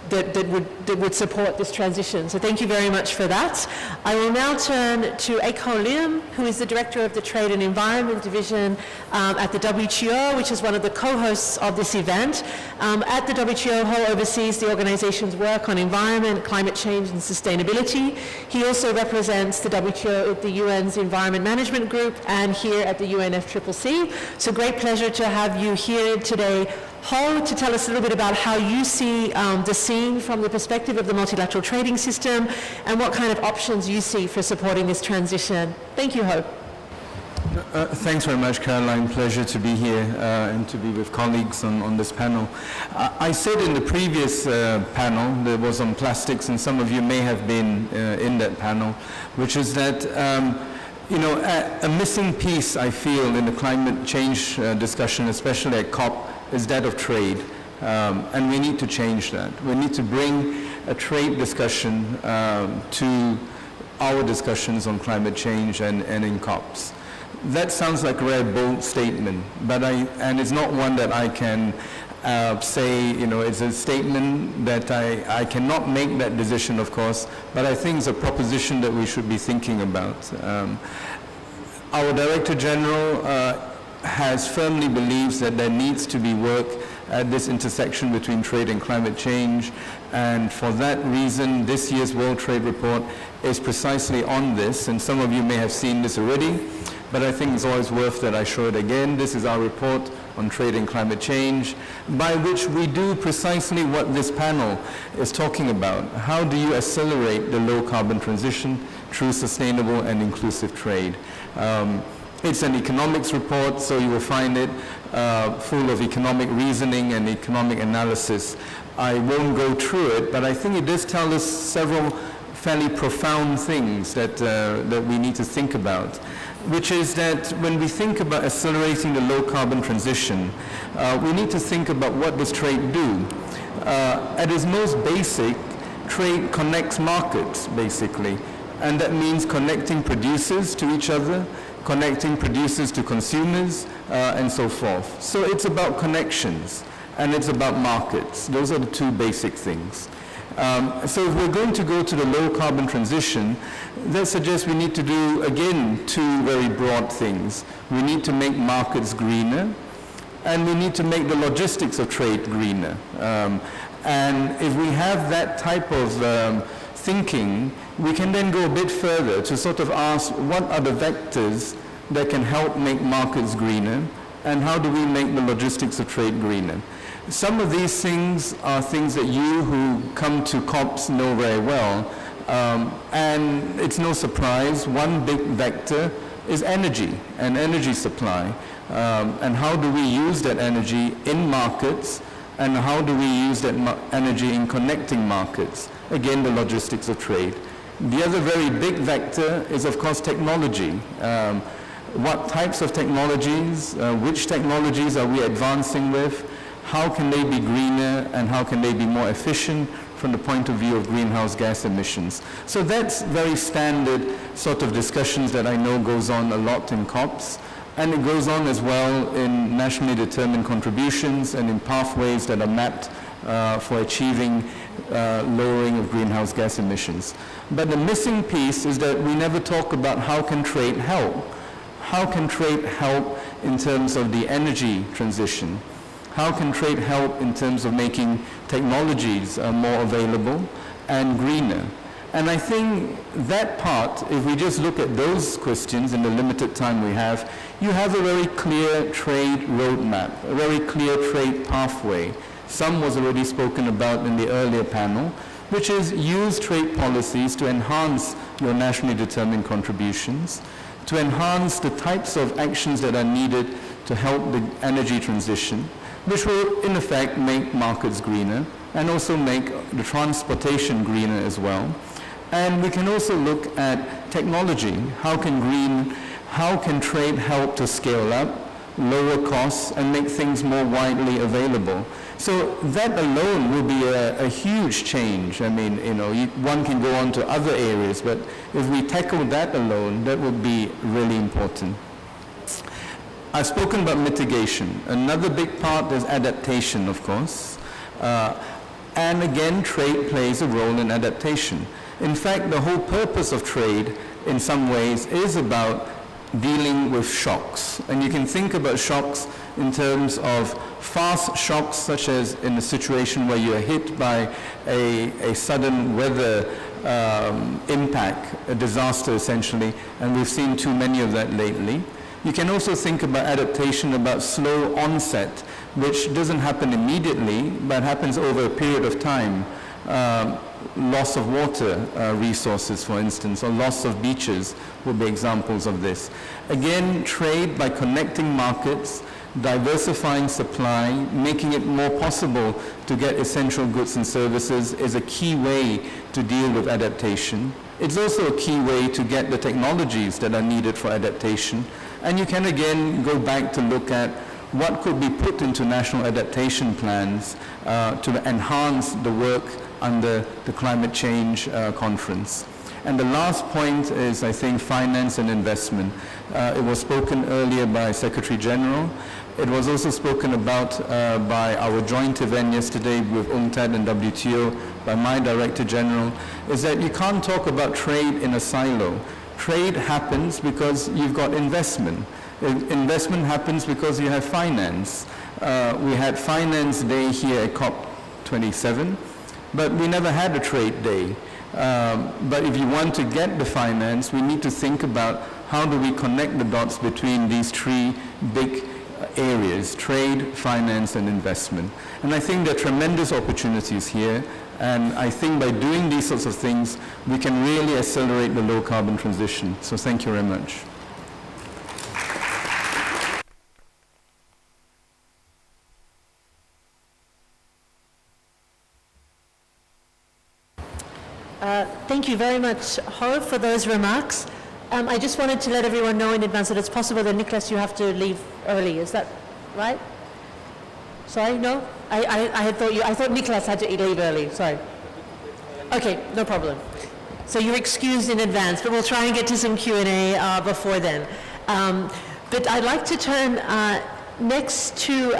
[SPEAKER 1] that would support this transition? So thank you very much for that. I will now turn to Eiko Liam, who is the Director of the Trade and Environment Division at the WTO, which is one of the co-hosts of this event. At the WTO, Ho oversees the organization's work on environment, climate change, and sustainability. He also represents the WTO at the UN's Environment Management Group and here at the UNFCCC. So great pleasure to have you here today, Ho, to tell us a little bit about how you see the scene from the perspective of the multilateral trading system and what kind of options you see for supporting this transition. Thank you, Ho.
[SPEAKER 7] Thanks very much, Caroline. Pleasure to be here and to be with colleagues on this panel. I said in the previous panel that was on plastics, and some of you may have been in that panel, which is that a missing piece I feel in the climate change discussion, especially at COP, is that of trade. And we need to change that. We need to bring a trade discussion to our discussions on climate change and in COPs. That sounds like a very bold statement, but and it's not one that I can say, it's a statement that I cannot make that decision, of course, but I think it's a proposition that we should be thinking about. Our Director General firmly believes that there needs to be work at this intersection between trade and climate change, and for that reason, this year's World Trade Report is precisely on this, and some of you may have seen this already, but I think it's always worth that I show it again. This is our report on trade and climate change, by which we do precisely what this panel is talking about. How do you accelerate the low carbon transition through sustainable and inclusive trade? It's an economics report, so you will find it full of economic reasoning and economic analysis. I won't go through it, but I think it does tell us several fairly profound things that we need to think about, which is that when we think about accelerating the low carbon transition, we need to think about what does trade do. At its most basic, trade connects markets, basically, and that means connecting producers to each other, connecting producers to consumers, and so forth. So it's about connections, and it's about markets. Those are the two basic things. So if we're going to go to the low carbon transition, that suggests we need to do, again, two very broad things. We need to make markets greener, and we need to make the logistics of trade greener. And if we have that type of thinking, we can then go a bit further to sort of ask what are the vectors that can help make markets greener, and how do we make the logistics of trade greener. Some of these things are things that you who come to COPs know very well, and it's no surprise, one big vector is energy and energy supply, and how do we use that energy in markets, and how do we use that energy in connecting markets, again the logistics of trade. The other very big vector is, of course, technology. What types of technologies, which technologies are we advancing with, how can they be greener, and how can they be more efficient from the point of view of greenhouse gas emissions. So that's very standard sort of discussions that I know goes on a lot in COPs, and it goes on as well in nationally determined contributions and in pathways that are mapped for achieving lowering of greenhouse gas emissions. But the missing piece is that we never talk about how can trade help. How can trade help in terms of the energy transition? How can trade help in terms of making technologies more available and greener? And I think that part, if we just look at those questions in the limited time we have, you have a very clear trade roadmap, a very clear trade pathway. Some was already spoken about in the earlier panel, which is use trade policies to enhance your nationally determined contributions, to enhance the types of actions that are needed to help the energy transition, which will in effect make markets greener and also make the transportation greener as well. And we can also look at technology. How can trade help to scale up, lower costs, and make things more widely available? So that alone will be a huge change. I mean, one can go on to other areas, but if we tackle that alone, that would be really important. I've spoken about mitigation. Another big part is adaptation, of course. And again, trade plays a role in adaptation. In fact, the whole purpose of trade, in some ways, is about dealing with shocks. And you can think about shocks in terms of fast shocks, such as in a situation where you are hit by a sudden weather impact, a disaster essentially, and we've seen too many of that lately. You can also think about adaptation, about slow onset, which doesn't happen immediately, but happens over a period of time. loss of water resources, for instance, or loss of beaches would be examples of this. Again, trade by connecting markets, diversifying supply, making it more possible to get essential goods and services is a key way to deal with adaptation. It's also a key way to get the technologies that are needed for adaptation. And you can again go back to look at what could be put into national adaptation plans to enhance the work under the climate change conference. And the last point is, I think, finance and investment. It was spoken earlier by Secretary General. It was also spoken about by our joint event yesterday with UNCTAD and WTO, by my Director General, is that you can't talk about trade in a silo. Trade happens because you've got investment. Investment happens because you have finance. We had Finance Day here at COP27, but we never had a trade day. But if you want to get the finance, we need to think about how do we connect the dots between these three big areas: trade, finance, and investment. And I think there are tremendous opportunities here, and I think by doing these sorts of things, we can really accelerate the low carbon transition. So thank you very much.
[SPEAKER 1] Thank you very much, Ho, for those remarks. I just wanted to let everyone know in advance that it's possible that, Niklas, you have to leave early. Is that right? Sorry, no? I thought Niklas had to leave early. Sorry. Okay, no problem. So you're excused in advance, but we'll try and get to some Q&A before then. But I'd like to turn next to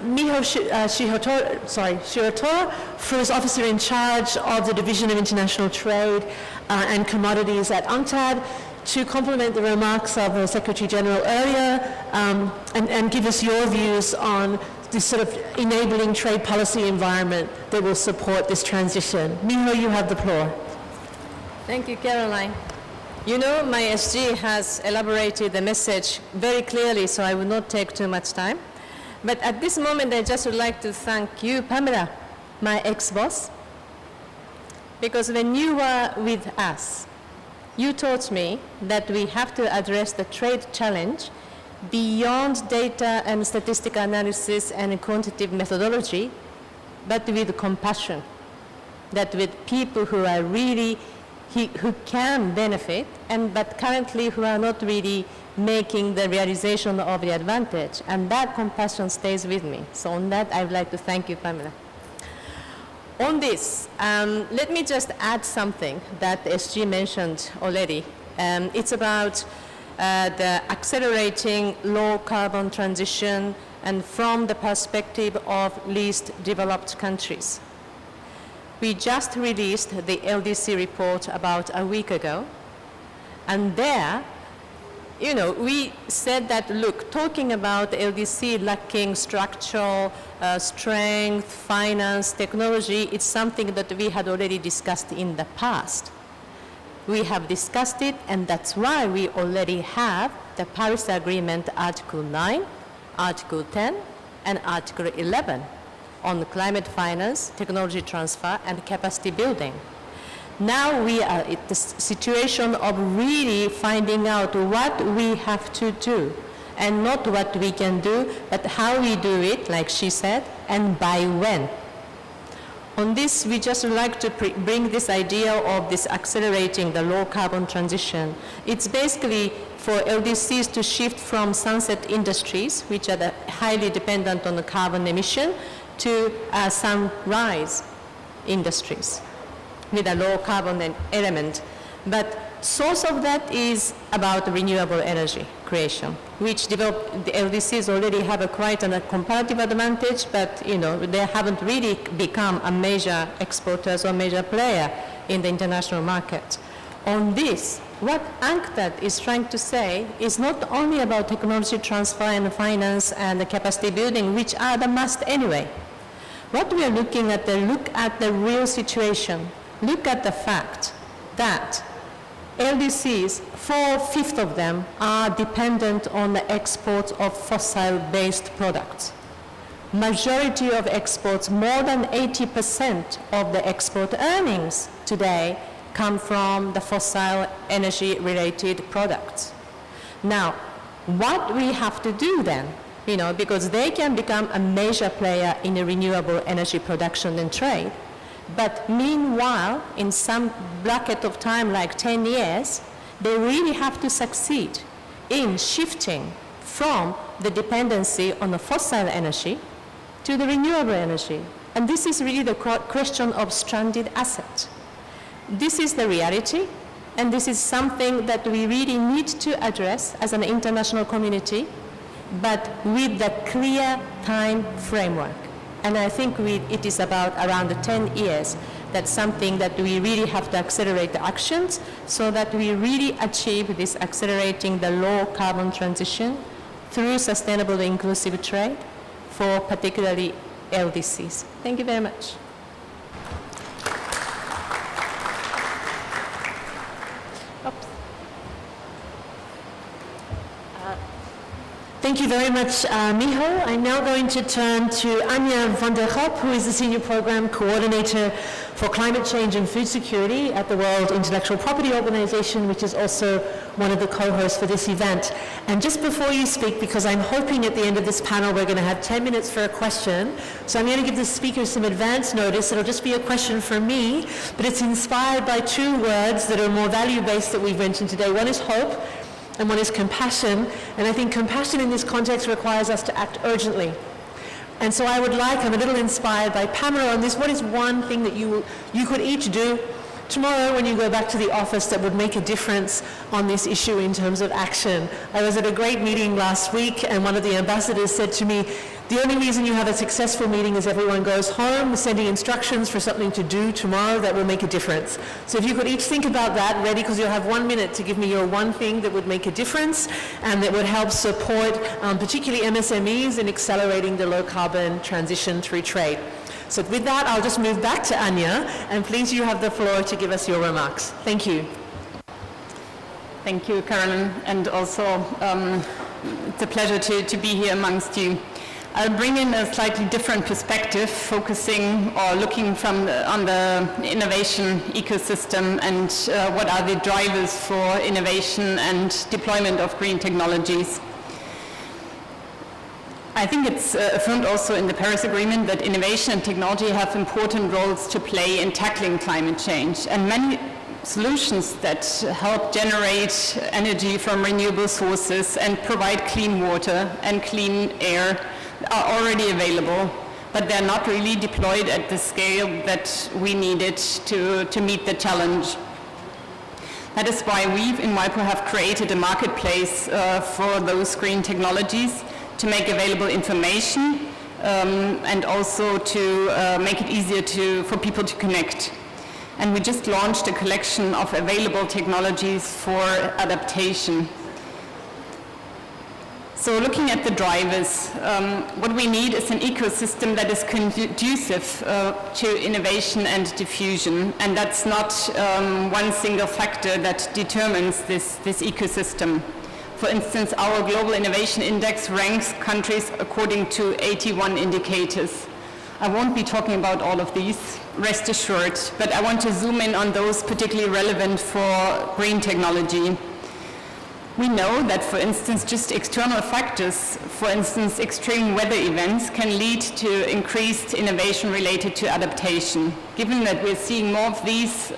[SPEAKER 1] Miho Shiratora, First Officer in Charge of the Division of International Trade and Commodities at UNCTAD, to complement the remarks of the Secretary General earlier and give us your views on this sort of enabling trade policy environment that will support this transition. Miho, you have the floor.
[SPEAKER 8] Thank you, Caroline. You know, my SG has elaborated the message very clearly, so I will not take too much time. But at this moment, I just would like to thank you, Pamela, my ex-boss, because when you were with us, you taught me that we have to address the trade challenge beyond data and statistical analysis and quantitative methodology, but with compassion, that with people who are really who can benefit, but currently who are not really making the realization of the advantage. And that compassion stays with me. So on that, I would like to thank you, Pamela. On this, let me just add something that SG mentioned already. It's about the accelerating low carbon transition and from the perspective of least developed countries. We just released the LDC report about a week ago, and there, you know, we said that, look, talking about LDC lacking structural strength, finance, technology, it's something that we had already discussed in the past. We have discussed it, and that's why we already have the Paris Agreement Article 9, Article 10, and Article 11. On climate finance, technology transfer, and capacity building. Now we are at the situation of really finding out what we have to do, and not what we can do, but how we do it, like she said, and by when. On this, we just would like to bring this idea of this accelerating the low carbon transition. It's basically for LDCs to shift from sunset industries, which are highly dependent on the carbon emission, to sunrise industries with a low carbon element. But source of that is about renewable energy creation, which the LDCs already have quite a comparative advantage, but you know, they haven't really become a major exporters or major player in the international market. On this, what UNCTAD is trying to say is not only about technology transfer and finance and the capacity building, which are the must anyway. What we are looking at, look at the real situation. Look at the fact that LDCs, 4/5 of them are dependent on the export of fossil-based products. majority of exports, more than 80% of the export earnings today come from the fossil energy related products. Now, what we have to do then, because they can become a major player in the renewable energy production and trade, but meanwhile, in some bracket of time like 10 years, they really have to succeed in shifting from the dependency on the fossil energy to the renewable energy. And this is really the question of stranded assets. This is the reality, and this is something that we really need to address as an international community, but with the clear time framework. And I think it is about around 10 years. That's something that we really have to accelerate the actions so that we really achieve this accelerating the low carbon transition through sustainable inclusive trade for particularly LDCs. Thank you very much.
[SPEAKER 1] Thank you very much, Miho. I'm now going to turn to Anja van der Ropp, who is the Senior Program Coordinator for Climate Change and Food Security at the World Intellectual Property Organization, which is also one of the co-hosts for this event. And just before you speak, because I'm hoping at the end of this panel we're going to have 10 minutes for a question, so I'm going to give the speakers some advance notice. It'll just be a question from me, but it's inspired by two words that are more value-based that we've mentioned today. One is hope, and one is compassion, and I think compassion in this context requires us to act urgently. And so I'm a little inspired by Pamela on this. What is one thing that you could each do tomorrow when you go back to the office that would make a difference on this issue in terms of action? I was at a great meeting last week, and one of the ambassadors said to me, the only reason you have a successful meeting is everyone goes home sending instructions for something to do tomorrow that will make a difference. So if you could each think about that, ready, because you'll have 1 minute to give me your one thing that would make a difference and that would help support particularly MSMEs in accelerating the low carbon transition through trade. So with that, I'll just move back to Anja, and please, you have the floor to give us your remarks. Thank you.
[SPEAKER 9] Thank you, Carolyn, and also it's a pleasure to be here amongst you. I'll bring in a slightly different perspective, focusing or looking on the innovation ecosystem and what are the drivers for innovation and deployment of green technologies. I think it's affirmed also in the Paris Agreement that innovation and technology have important roles to play in tackling climate change, and many solutions that help generate energy from renewable sources and provide clean water and clean air are already available, but they're not really deployed at the scale that we needed to meet the challenge. That is why we in WIPO have created a marketplace for those green technologies to make available information and also to make it easier for people to connect. And we just launched a collection of available technologies for adaptation. So looking at the drivers, what we need is an ecosystem that is conducive to innovation and diffusion, and that's not one single factor that determines this ecosystem. For instance, our Global Innovation Index ranks countries according to 81 indicators. I won't be talking about all of these, rest assured, but I want to zoom in on those particularly relevant for green technology. We know that, for instance, just external factors, for instance, extreme weather events, can lead to increased innovation related to adaptation. Given that we're seeing more of these,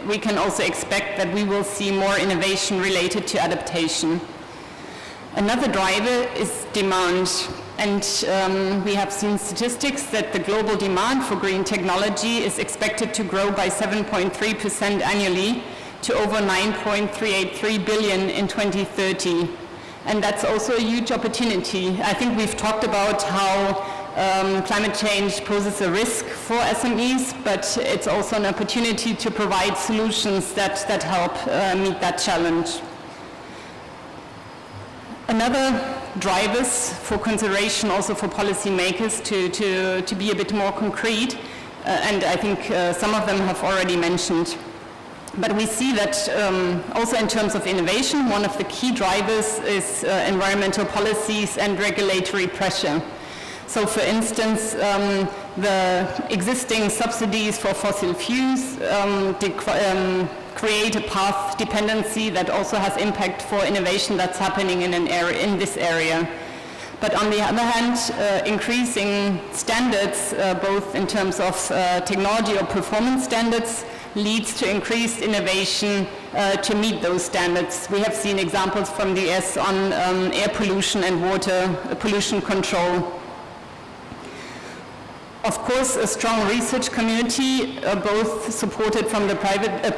[SPEAKER 9] we can also expect that we will see more innovation related to adaptation. Another driver is demand, and we have seen statistics that the global demand for green technology is expected to grow by 7.3% annually to over 9.383 billion in 2030. And that's also a huge opportunity. I think we've talked about how climate change poses a risk for SMEs, but it's also an opportunity to provide solutions that help meet that challenge. Another drivers for consideration also for policymakers to be a bit more concrete, and I think some of them have already mentioned. But we see that also in terms of innovation, one of the key drivers is environmental policies and regulatory pressure. So for instance, the existing subsidies for fossil fuels create a path dependency that also has impact for innovation that's happening in this area. But on the other hand, increasing standards, both in terms of technology or performance standards, leads to increased innovation to meet those standards. We have seen examples from the US on air pollution and water pollution control. Of course, a strong research community, both supported from the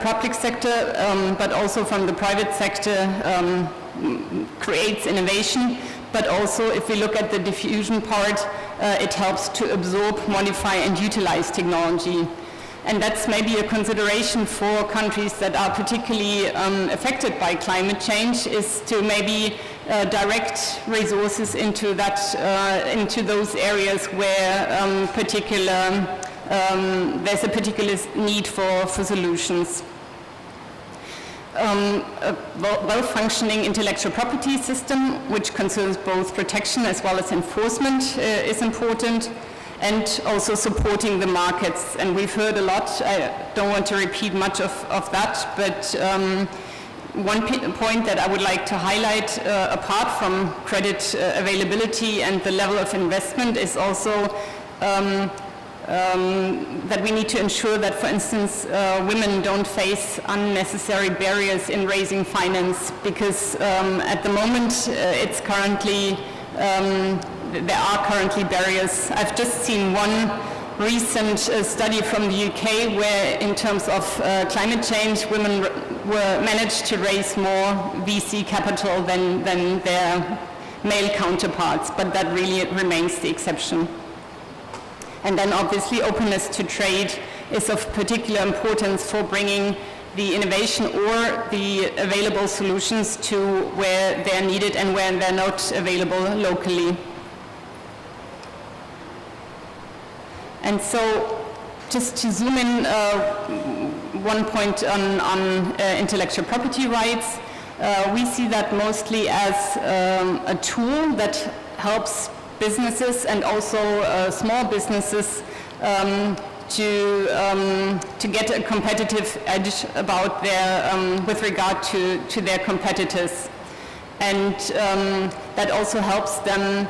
[SPEAKER 9] public sector, but also from the private sector, creates innovation. But also, if we look at the diffusion part, it helps to absorb, modify, and utilize technology. And that's maybe a consideration for countries that are particularly affected by climate change, is to maybe direct resources into that, into those areas where there's a particular need for solutions. A well-functioning intellectual property system, which concerns both protection as well as enforcement, is important, and also supporting the markets. And we've heard a lot, I don't want to repeat much of that, but one point that I would like to highlight, apart from credit availability and the level of investment, is also that we need to ensure that, for instance, women don't face unnecessary barriers in raising finance, because at the moment it's currently, there are currently barriers. I've just seen one recent study from the UK where, in terms of climate change, women managed to raise more VC capital than their male counterparts, but that really remains the exception. And then obviously openness to trade is of particular importance for bringing the innovation or the available solutions to where they're needed and where they're not available locally. And so just to zoom in one point on intellectual property rights, we see that mostly as a tool that helps businesses and also small businesses to get a competitive edge about their, with regard to their competitors. And that also helps them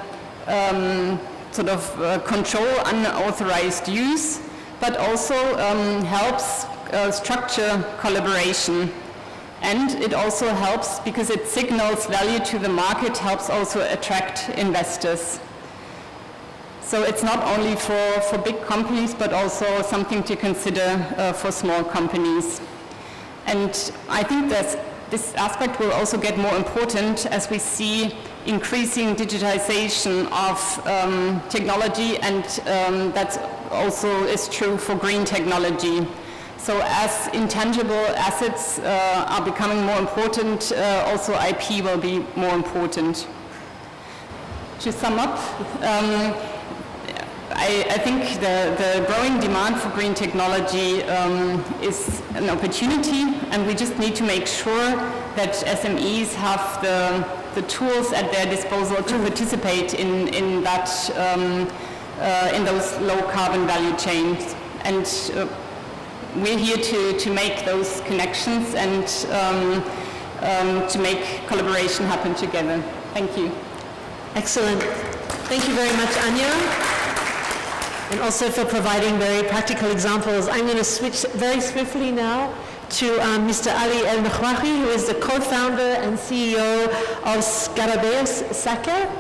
[SPEAKER 9] sort of control unauthorized use, but also helps structure collaboration. And it also helps, because it signals value to the market, helps also attract investors. So it's not only for big companies, but also something to consider for small companies. And I think that this aspect will also get more important as we see increasing digitization of technology, and that also is true for green technology. So as intangible assets are becoming more important, also IP will be more important. To sum up, I think the growing demand for green technology is an opportunity, and we just need to make sure that SMEs have the tools at their disposal to participate in that, in those low carbon value chains. And we're here to make those connections and to make collaboration happen together. Thank you.
[SPEAKER 1] Excellent. Thank you very much, Anja. And also for providing very practical examples. I'm going to switch very swiftly now to Mr. Ali El-Nawawi, who is the co-founder and CEO of Scarabeus, Sacer.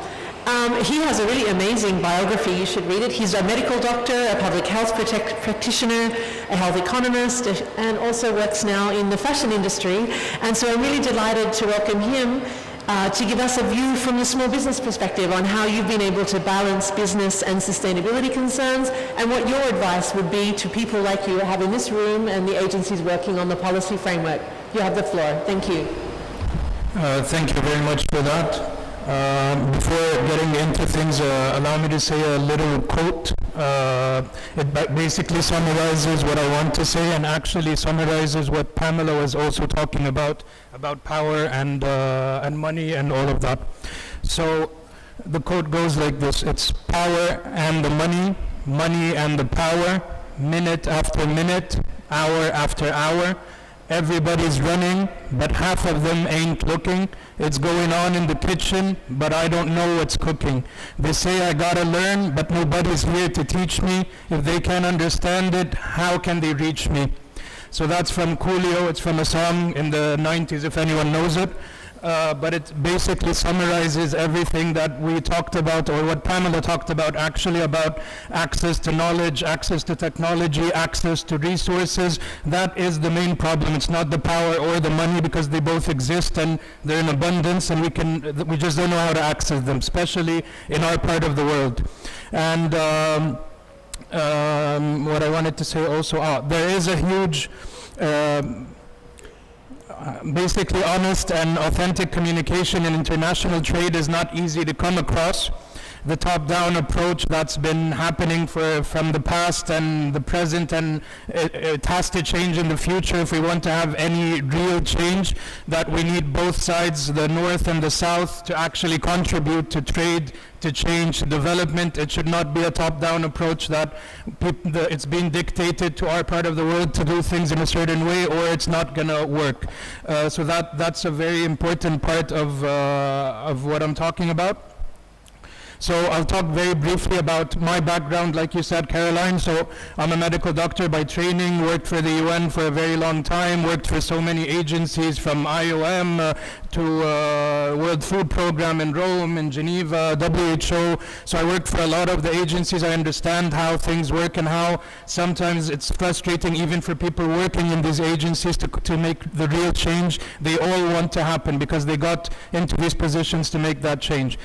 [SPEAKER 1] He has a really amazing biography. You should read it. He's a medical doctor, a public health practitioner, a health economist, and also works now in the fashion industry. And so I'm really delighted to welcome him to give us a view from the small business perspective on how you've been able to balance business and sustainability concerns, and what your advice would be to people like you have in this room and the agencies working on the policy framework. You have the floor. Thank you.
[SPEAKER 10] Thank you very much for that. Before getting into things, allow me to say a little quote. It basically summarizes what I want to say, and actually summarizes what Pamela was also talking about power and money and all of that. So The quote goes like this: it's power and the money, money and the power, minute after minute, hour after hour. Everybody's running, but half of them ain't looking. It's going on in the kitchen, but I don't know what's cooking. They say I gotta learn, but nobody's here to teach me. If they can't understand it, how can they reach me? So that's from Coolio. It's from a song in the 90s, if anyone knows it. But it basically summarizes everything that we talked about, or what Pamela talked about actually, about access to knowledge, access to technology, access to resources. That is the main problem. It's not the power or the money, because they both exist and they're in abundance, and we just don't know how to access them, especially in our part of the world. And what I wanted to say also, there is a huge basically honest and authentic communication in international trade is not easy to come across. The top-down approach that's been happening from the past and the present, and it has to change in the future if we want to have any real change, that we need both sides, the North and the South, to actually contribute to trade, to change, to development. It should not be a top-down approach that it's being dictated to our part of the world to do things in a certain way, or it's not going to work. So that's a very important part of what I'm talking about. So I'll talk very briefly about my background, like you said, Caroline. So I'm a medical doctor by training, worked for the UN for a very long time, worked for so many agencies, from IOM to World Food Program in Rome, in Geneva, WHO. So I worked for a lot of the agencies. I understand how things work and how sometimes it's frustrating even for people working in these agencies to make the real change they all want to happen, because they got into these positions to make that change.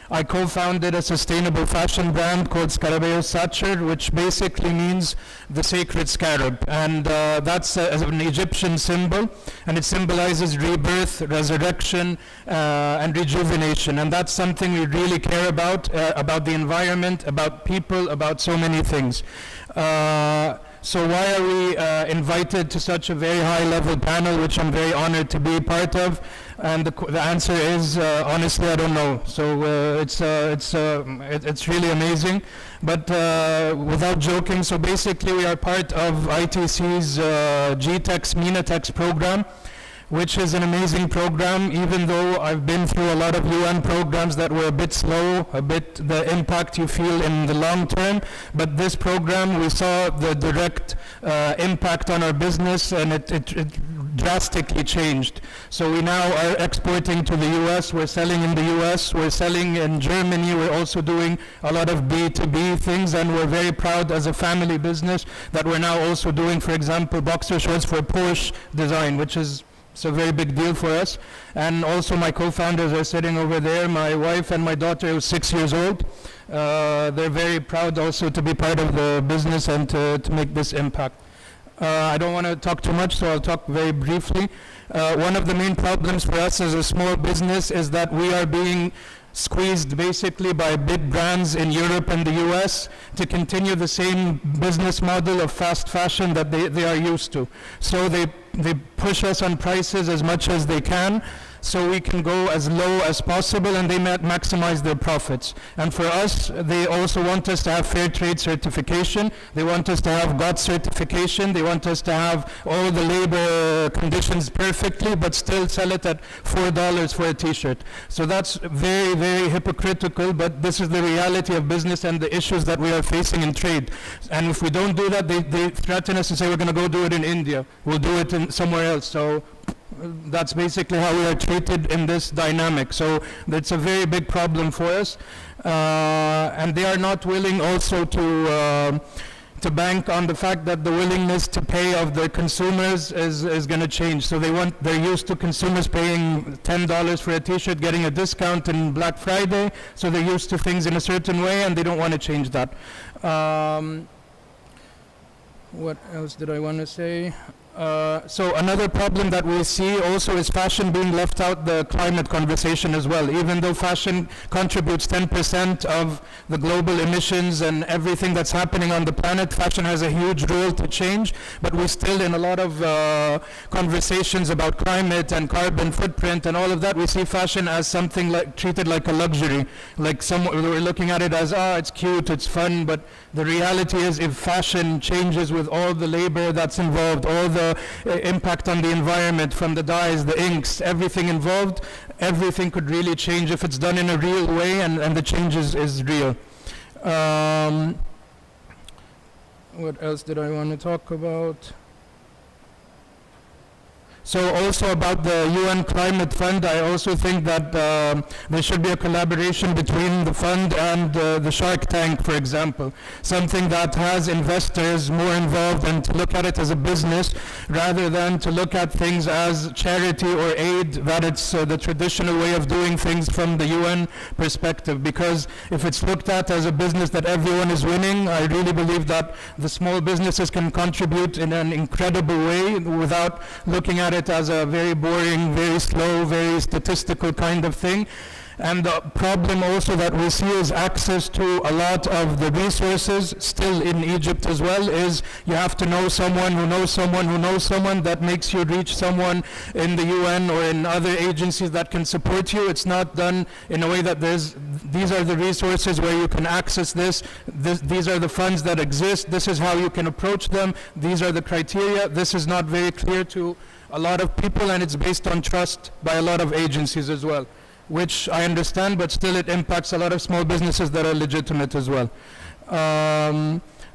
[SPEAKER 10] I co-founded a sustainable fashion brand called Scarabeus Sacer, which basically means the sacred scarab. And that's an Egyptian symbol, and it symbolizes rebirth, resurrection, and rejuvenation. And that's something we really care about the environment, about people, about so many things. So why are we invited to such a very high-level panel, which I'm very honored to be a part of? And the answer is, honestly, I don't know. So it's really amazing. But without joking, so basically we are part of ITC's GTEx, MENATEX program, which is an amazing program, even though I've been through a lot of UN programs that were a bit slow, the impact you feel in the long term. But this program, we saw the direct impact on our business, and it drastically changed. So we now are exporting to the US, we're selling in the US, we're selling in Germany, we're also doing a lot of B2B things, and we're very proud as a family business that we're now also doing, for example, boxer shorts for Porsche design, which is a very big deal for us. And also my co-founders are sitting over there, my wife and my daughter, who's 6 years old. They're very proud also to be part of the business and to make this impact. I don't want to talk too much, so I'll talk very briefly. One of the main problems for us as a small business is that we are being squeezed basically by big brands in Europe and the US to continue the same business model of fast fashion that they are used to. So they push us on prices as much as they can, so we can go as low as possible, and they maximize their profits. And for us, they also want us to have fair trade certification, they want us to have GOTS certification, they want us to have all the labor conditions perfectly, but still sell it at $4 for a t-shirt. So that's very, very hypocritical, but this is the reality of business and the issues that we are facing in trade. And if we don't do that, they threaten us and say, we're going to go do it in India, we'll do it in somewhere else. So that's basically how we are treated in this dynamic. So that's a very big problem for us. And they are not willing also to bank on the fact that the willingness to pay of the consumers is going to change. So they're used to consumers paying $10 for a t-shirt, getting a discount in Black Friday. So they're used to things in a certain way, and they don't want to change that. What else did I want to say? So another problem that we see also is fashion being left out the climate conversation as well. Even though fashion contributes 10% of the global emissions and everything that's happening on the planet, fashion has a huge role to change, but we're still in a lot of conversations about climate and carbon footprint and all of that. We see fashion as something like treated like a luxury, like we're looking at it as, it's cute, it's fun, but the reality is if fashion changes with all the labor that's involved, all the impact on the environment from the dyes, the inks, everything involved, everything could really change if it's done in a real way and the change is real. What else did I want to talk about? So also about the UN Climate Fund, I also think that there should be a collaboration between the fund and the Shark Tank, for example. Something that has investors more involved and to look at it as a business rather than to look at things as charity or aid, that it's the traditional way of doing things from the UN perspective. Because if it's looked at as a business that everyone is winning, I really believe that the small businesses can contribute in an incredible way without looking at it as a very boring, very slow, very statistical kind of thing. And the problem also that we see is access to a lot of the resources still in Egypt as well is you have to know someone who knows someone who knows someone that makes you reach someone in the UN or in other agencies that can support you. It's not done in a way that these are the resources where you can access this, these are the funds that exist, this is how you can approach them, these are the criteria. This is not very clear to a lot of people and it's based on trust by a lot of agencies as well, which I understand, but still it impacts a lot of small businesses that are legitimate as well.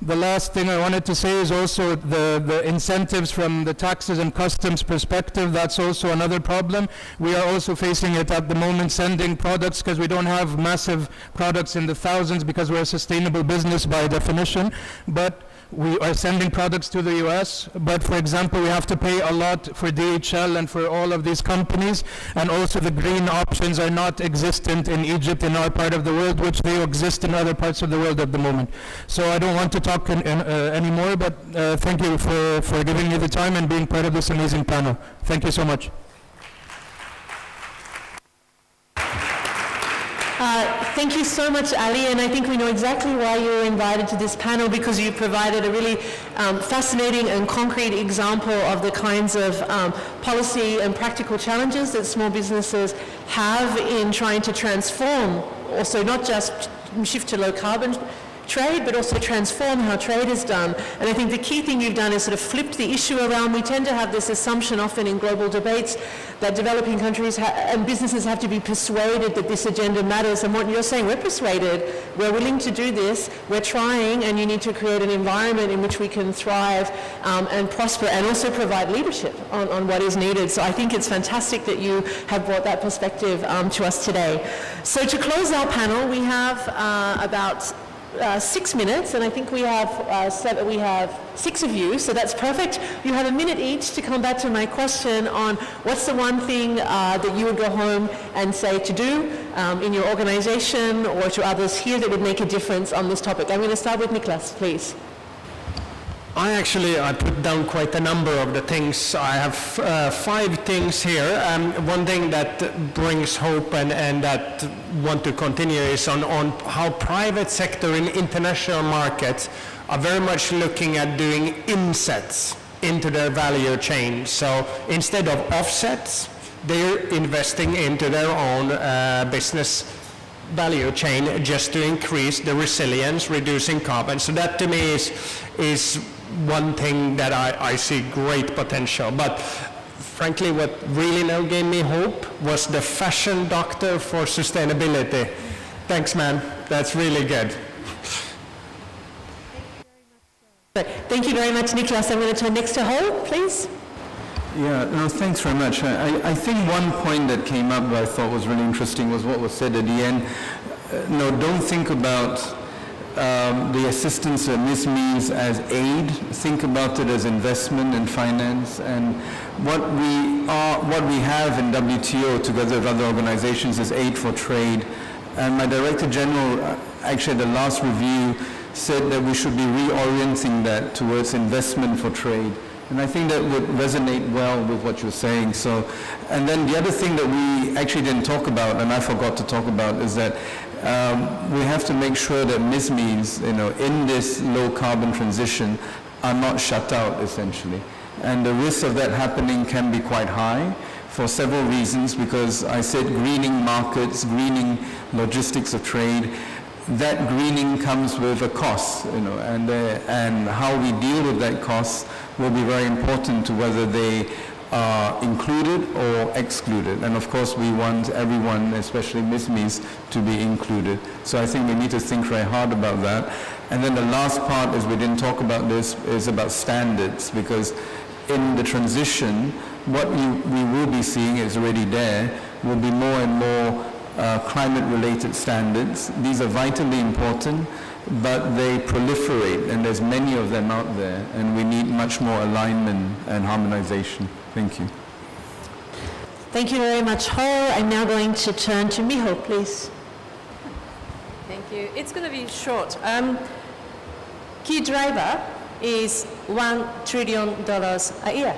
[SPEAKER 10] The last thing I wanted to say is also the incentives from the taxes and customs perspective. That's also another problem. We are also facing it at the moment, sending products, because we don't have massive products in the thousands because we're a sustainable business by definition, but we are sending products to the US, but for example, we have to pay a lot for DHL and for all of these companies, and also the green options are not existent in Egypt, in our part of the world, which they exist in other parts of the world at the moment. So I don't want to talk anymore, but thank you for giving me the time and being part of this amazing panel. Thank you so much.
[SPEAKER 1] Thank you so much, Ali, and I think we know exactly why you were invited to this panel, because you provided a really fascinating and concrete example of the kinds of policy and practical challenges that small businesses have in trying to transform, also not just shift to low carbon trade, but also transform how trade is done. And I think the key thing you've done is sort of flipped the issue around. We tend to have this assumption often in global debates that developing countries and businesses have to be persuaded that this agenda matters. And what you're saying, we're persuaded, we're willing to do this, we're trying, and you need to create an environment in which we can thrive and prosper, and also provide leadership on what is needed. So I think it's fantastic that you have brought that perspective to us today. So to close our panel, we have about 6 minutes, and I think we have 6 of you, so that's perfect. You have a minute each to come back to my question on what's the one thing that you would go home and say to do in your organization or to others here that would make a difference on this topic. I'm going to start with Niklas, please.
[SPEAKER 6] I put down quite a number of the things. I have 5 things here. One thing that brings hope and that want to continue is on how private sector in international markets are very much looking at doing insets into their value chain. So instead of offsets, they're investing into their own business value chain just to increase the resilience, reducing carbon. So that to me is one thing that I see great potential. But frankly, what really now gave me hope was the fashion doctor for sustainability. Thanks, man. That's really good.
[SPEAKER 1] Thank you very much, Niklas. I'm going to turn next to Ho, please.
[SPEAKER 7] Yeah, no, thanks very much. I think one point that came up that I thought was really interesting was what was said at the end. No, don't think about the assistance that this means as aid. Think about it as investment and finance. And what we have in WTO together with other organizations is aid for trade. And my Director General, actually at the last review, said that we should be reorienting that towards investment for trade. And I think that would resonate well with what you're saying. So, and then the other thing that we actually didn't talk about, and I forgot to talk about, is that we have to make sure that MSMEs, in this low carbon transition, are not shut out, essentially. And the risk of that happening can be quite high for several reasons, because I said greening markets, greening logistics of trade. That greening comes with a cost, and how we deal with that cost will be very important to whether they are included or excluded. And of course, we want everyone, especially MSMEs, to be included. So I think we need to think very hard about that. And then the last part is, we didn't talk about this, is about standards, because in the transition, what we will be seeing is already there, will be more and more climate-related standards. These are vitally important, but they proliferate, and there's many of them out there, and we need much more alignment and harmonization. Thank you.
[SPEAKER 1] Thank you very much, Ho. I'm now going to turn to Miho, please.
[SPEAKER 8] Thank you. It's going to be short. Key driver is $1 trillion a year.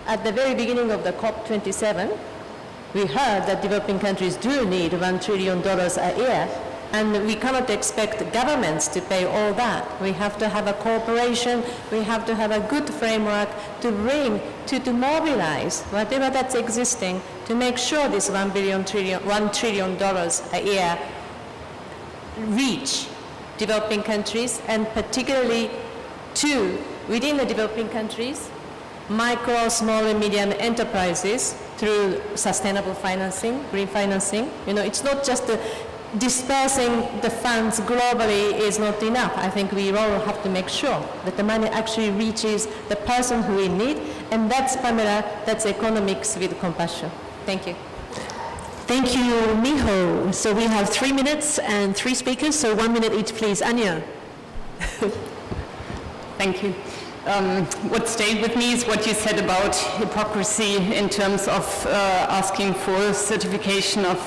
[SPEAKER 8] At the very beginning of the COP27, we heard that developing countries do need $1 trillion a year, and we cannot expect governments to pay all that. We have to have a cooperation, we have to have a good framework to bring, to mobilize whatever that's existing to make sure this $1 trillion a year reach developing countries, and particularly to, within the developing countries, micro, small and medium enterprises through sustainable financing, green financing. It's not just dispersing the funds globally is not enough. I think we all have to make sure that the money actually reaches the person who in need, and that's, Pamela, that's economics with compassion. Thank you.
[SPEAKER 1] Thank you, Miho. So we have 3 minutes and 3 speakers, so 1 minute each, please. Anja.
[SPEAKER 9] Thank you. What stayed with me is what you said about hypocrisy in terms of asking for certification of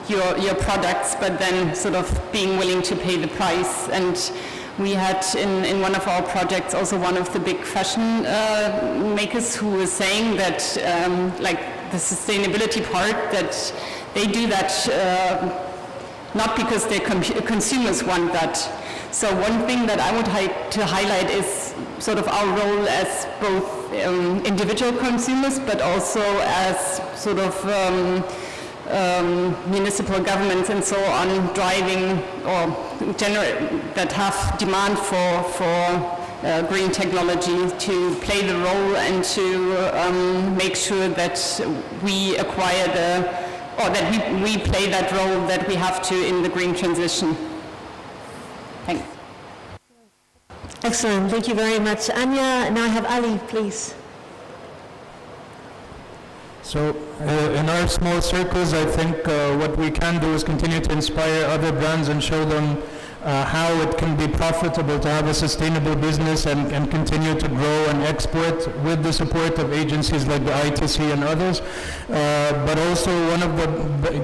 [SPEAKER 9] your products, but then sort of being willing to pay the price. And we had in one of our projects also one of the big fashion makers who was saying that like the sustainability part, that they do that not because their consumers want that. So one thing that I would like to highlight is sort of our role as both individual consumers, but also as sort of municipal governments and so on, driving or that have demand for green technology, to play the role and to make sure that we acquire that we play that role that we have to in the green transition. Thanks.
[SPEAKER 1] Excellent. Thank you very much, Anja. Now I have Ali, please.
[SPEAKER 10] So in our small circles, I think what we can do is continue to inspire other brands and show them how it can be profitable to have a sustainable business and continue to grow and export with the support of agencies like the ITC and others. But also one of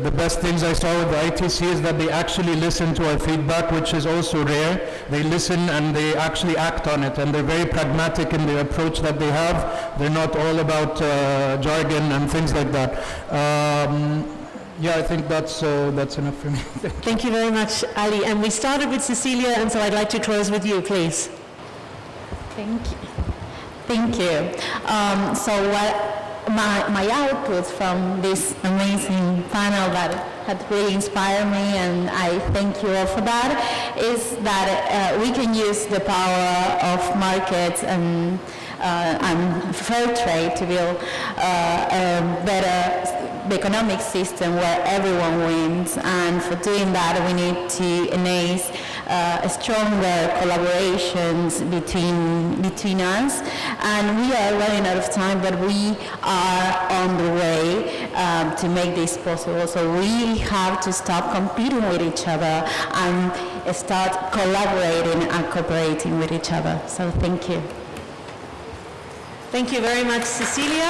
[SPEAKER 10] the best things I saw with the ITC is that they actually listen to our feedback, which is also rare. They listen and they actually act on it, and they're very pragmatic in the approach that they have. They're not all about jargon and things like that. Yeah, I think that's enough for me.
[SPEAKER 1] Thank you very much, Ali. And we started with Cecilia, and so I'd like to close with you, please.
[SPEAKER 2] Thank you. Thank you. So what my output from this amazing panel that had really inspired me, and I thank you all for that, is that we can use the power of markets and fair trade to build a better economic system where everyone wins. And for doing that, we need to enhance stronger collaborations between us. And we are running out of time, but we are on the way to make this possible. So we have to stop competing with each other and start collaborating and cooperating with each other. So thank you.
[SPEAKER 1] Thank you very much, Cecilia.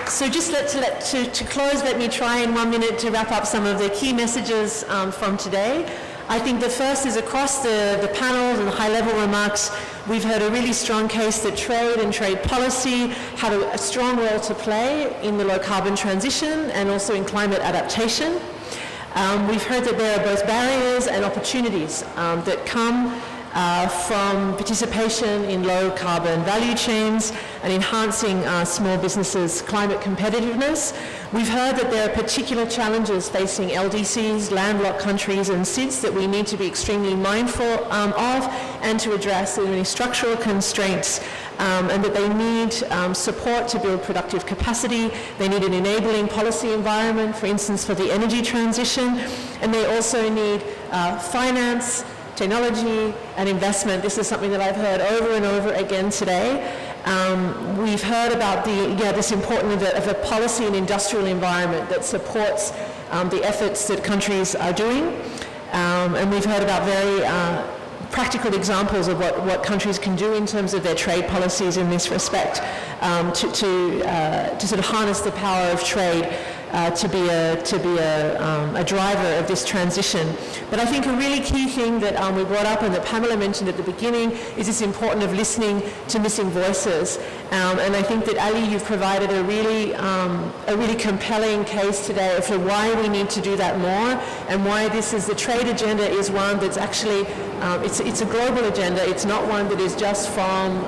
[SPEAKER 1] So just to close, let me try in 1 minute to wrap up some of the key messages from today. I think the first is across the panels and the high-level remarks, we've heard a really strong case that trade and trade policy have a strong role to play in the low-carbon transition and also in climate adaptation. We've heard that there are both barriers and opportunities that come from participation in low-carbon value chains and enhancing small businesses' climate competitiveness. We've heard that there are particular challenges facing LDCs, landlocked countries and SIDS that we need to be extremely mindful of and to address any structural constraints and that they need support to build productive capacity. They need an enabling policy environment, for instance, for the energy transition, and they also need finance, technology and investment. This is something that I've heard over and over again today. We've heard about this importance of a policy and industrial environment that supports the efforts that countries are doing. And we've heard about very practical examples of what countries can do in terms of their trade policies in this respect to sort of harness the power of trade to be a driver of this transition. But I think a really key thing that we brought up and that Pamela mentioned at the beginning is this importance of listening to missing voices. And I think that Ali, you've provided a really compelling case today for why we need to do that more and why the trade agenda is one that's actually, it's a global agenda. It's not one that is just from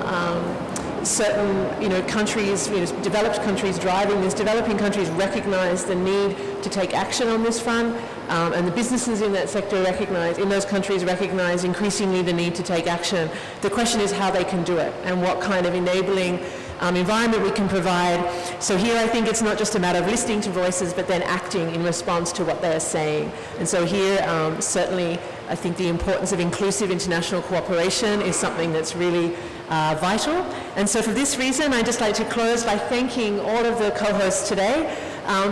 [SPEAKER 1] certain countries, developed countries driving this. Developing countries recognize the need to take action on this front, and the businesses in that sector in those countries recognize increasingly the need to take action. The question is how they can do it and what kind of enabling environment we can provide. So here I think it's not just a matter of listening to voices but then acting in response to what they're saying. And so here certainly I think the importance of inclusive international cooperation is something that's really vital. And so for this reason, I'd just like to close by thanking all of the co-hosts today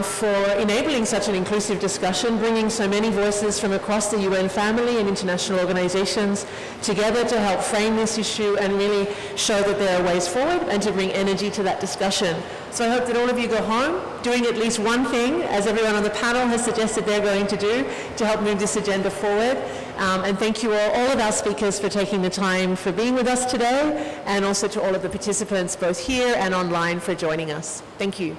[SPEAKER 1] for enabling such an inclusive discussion, bringing so many voices from across the UN family and international organizations together to help frame this issue and really show that there are ways forward and to bring energy to that discussion. So I hope that all of you go home doing at least one thing, as everyone on the panel has suggested they're going to do, to help move this agenda forward. And thank you all of our speakers for taking the time for being with us today, and also to all of the participants both here and online for joining us. Thank you.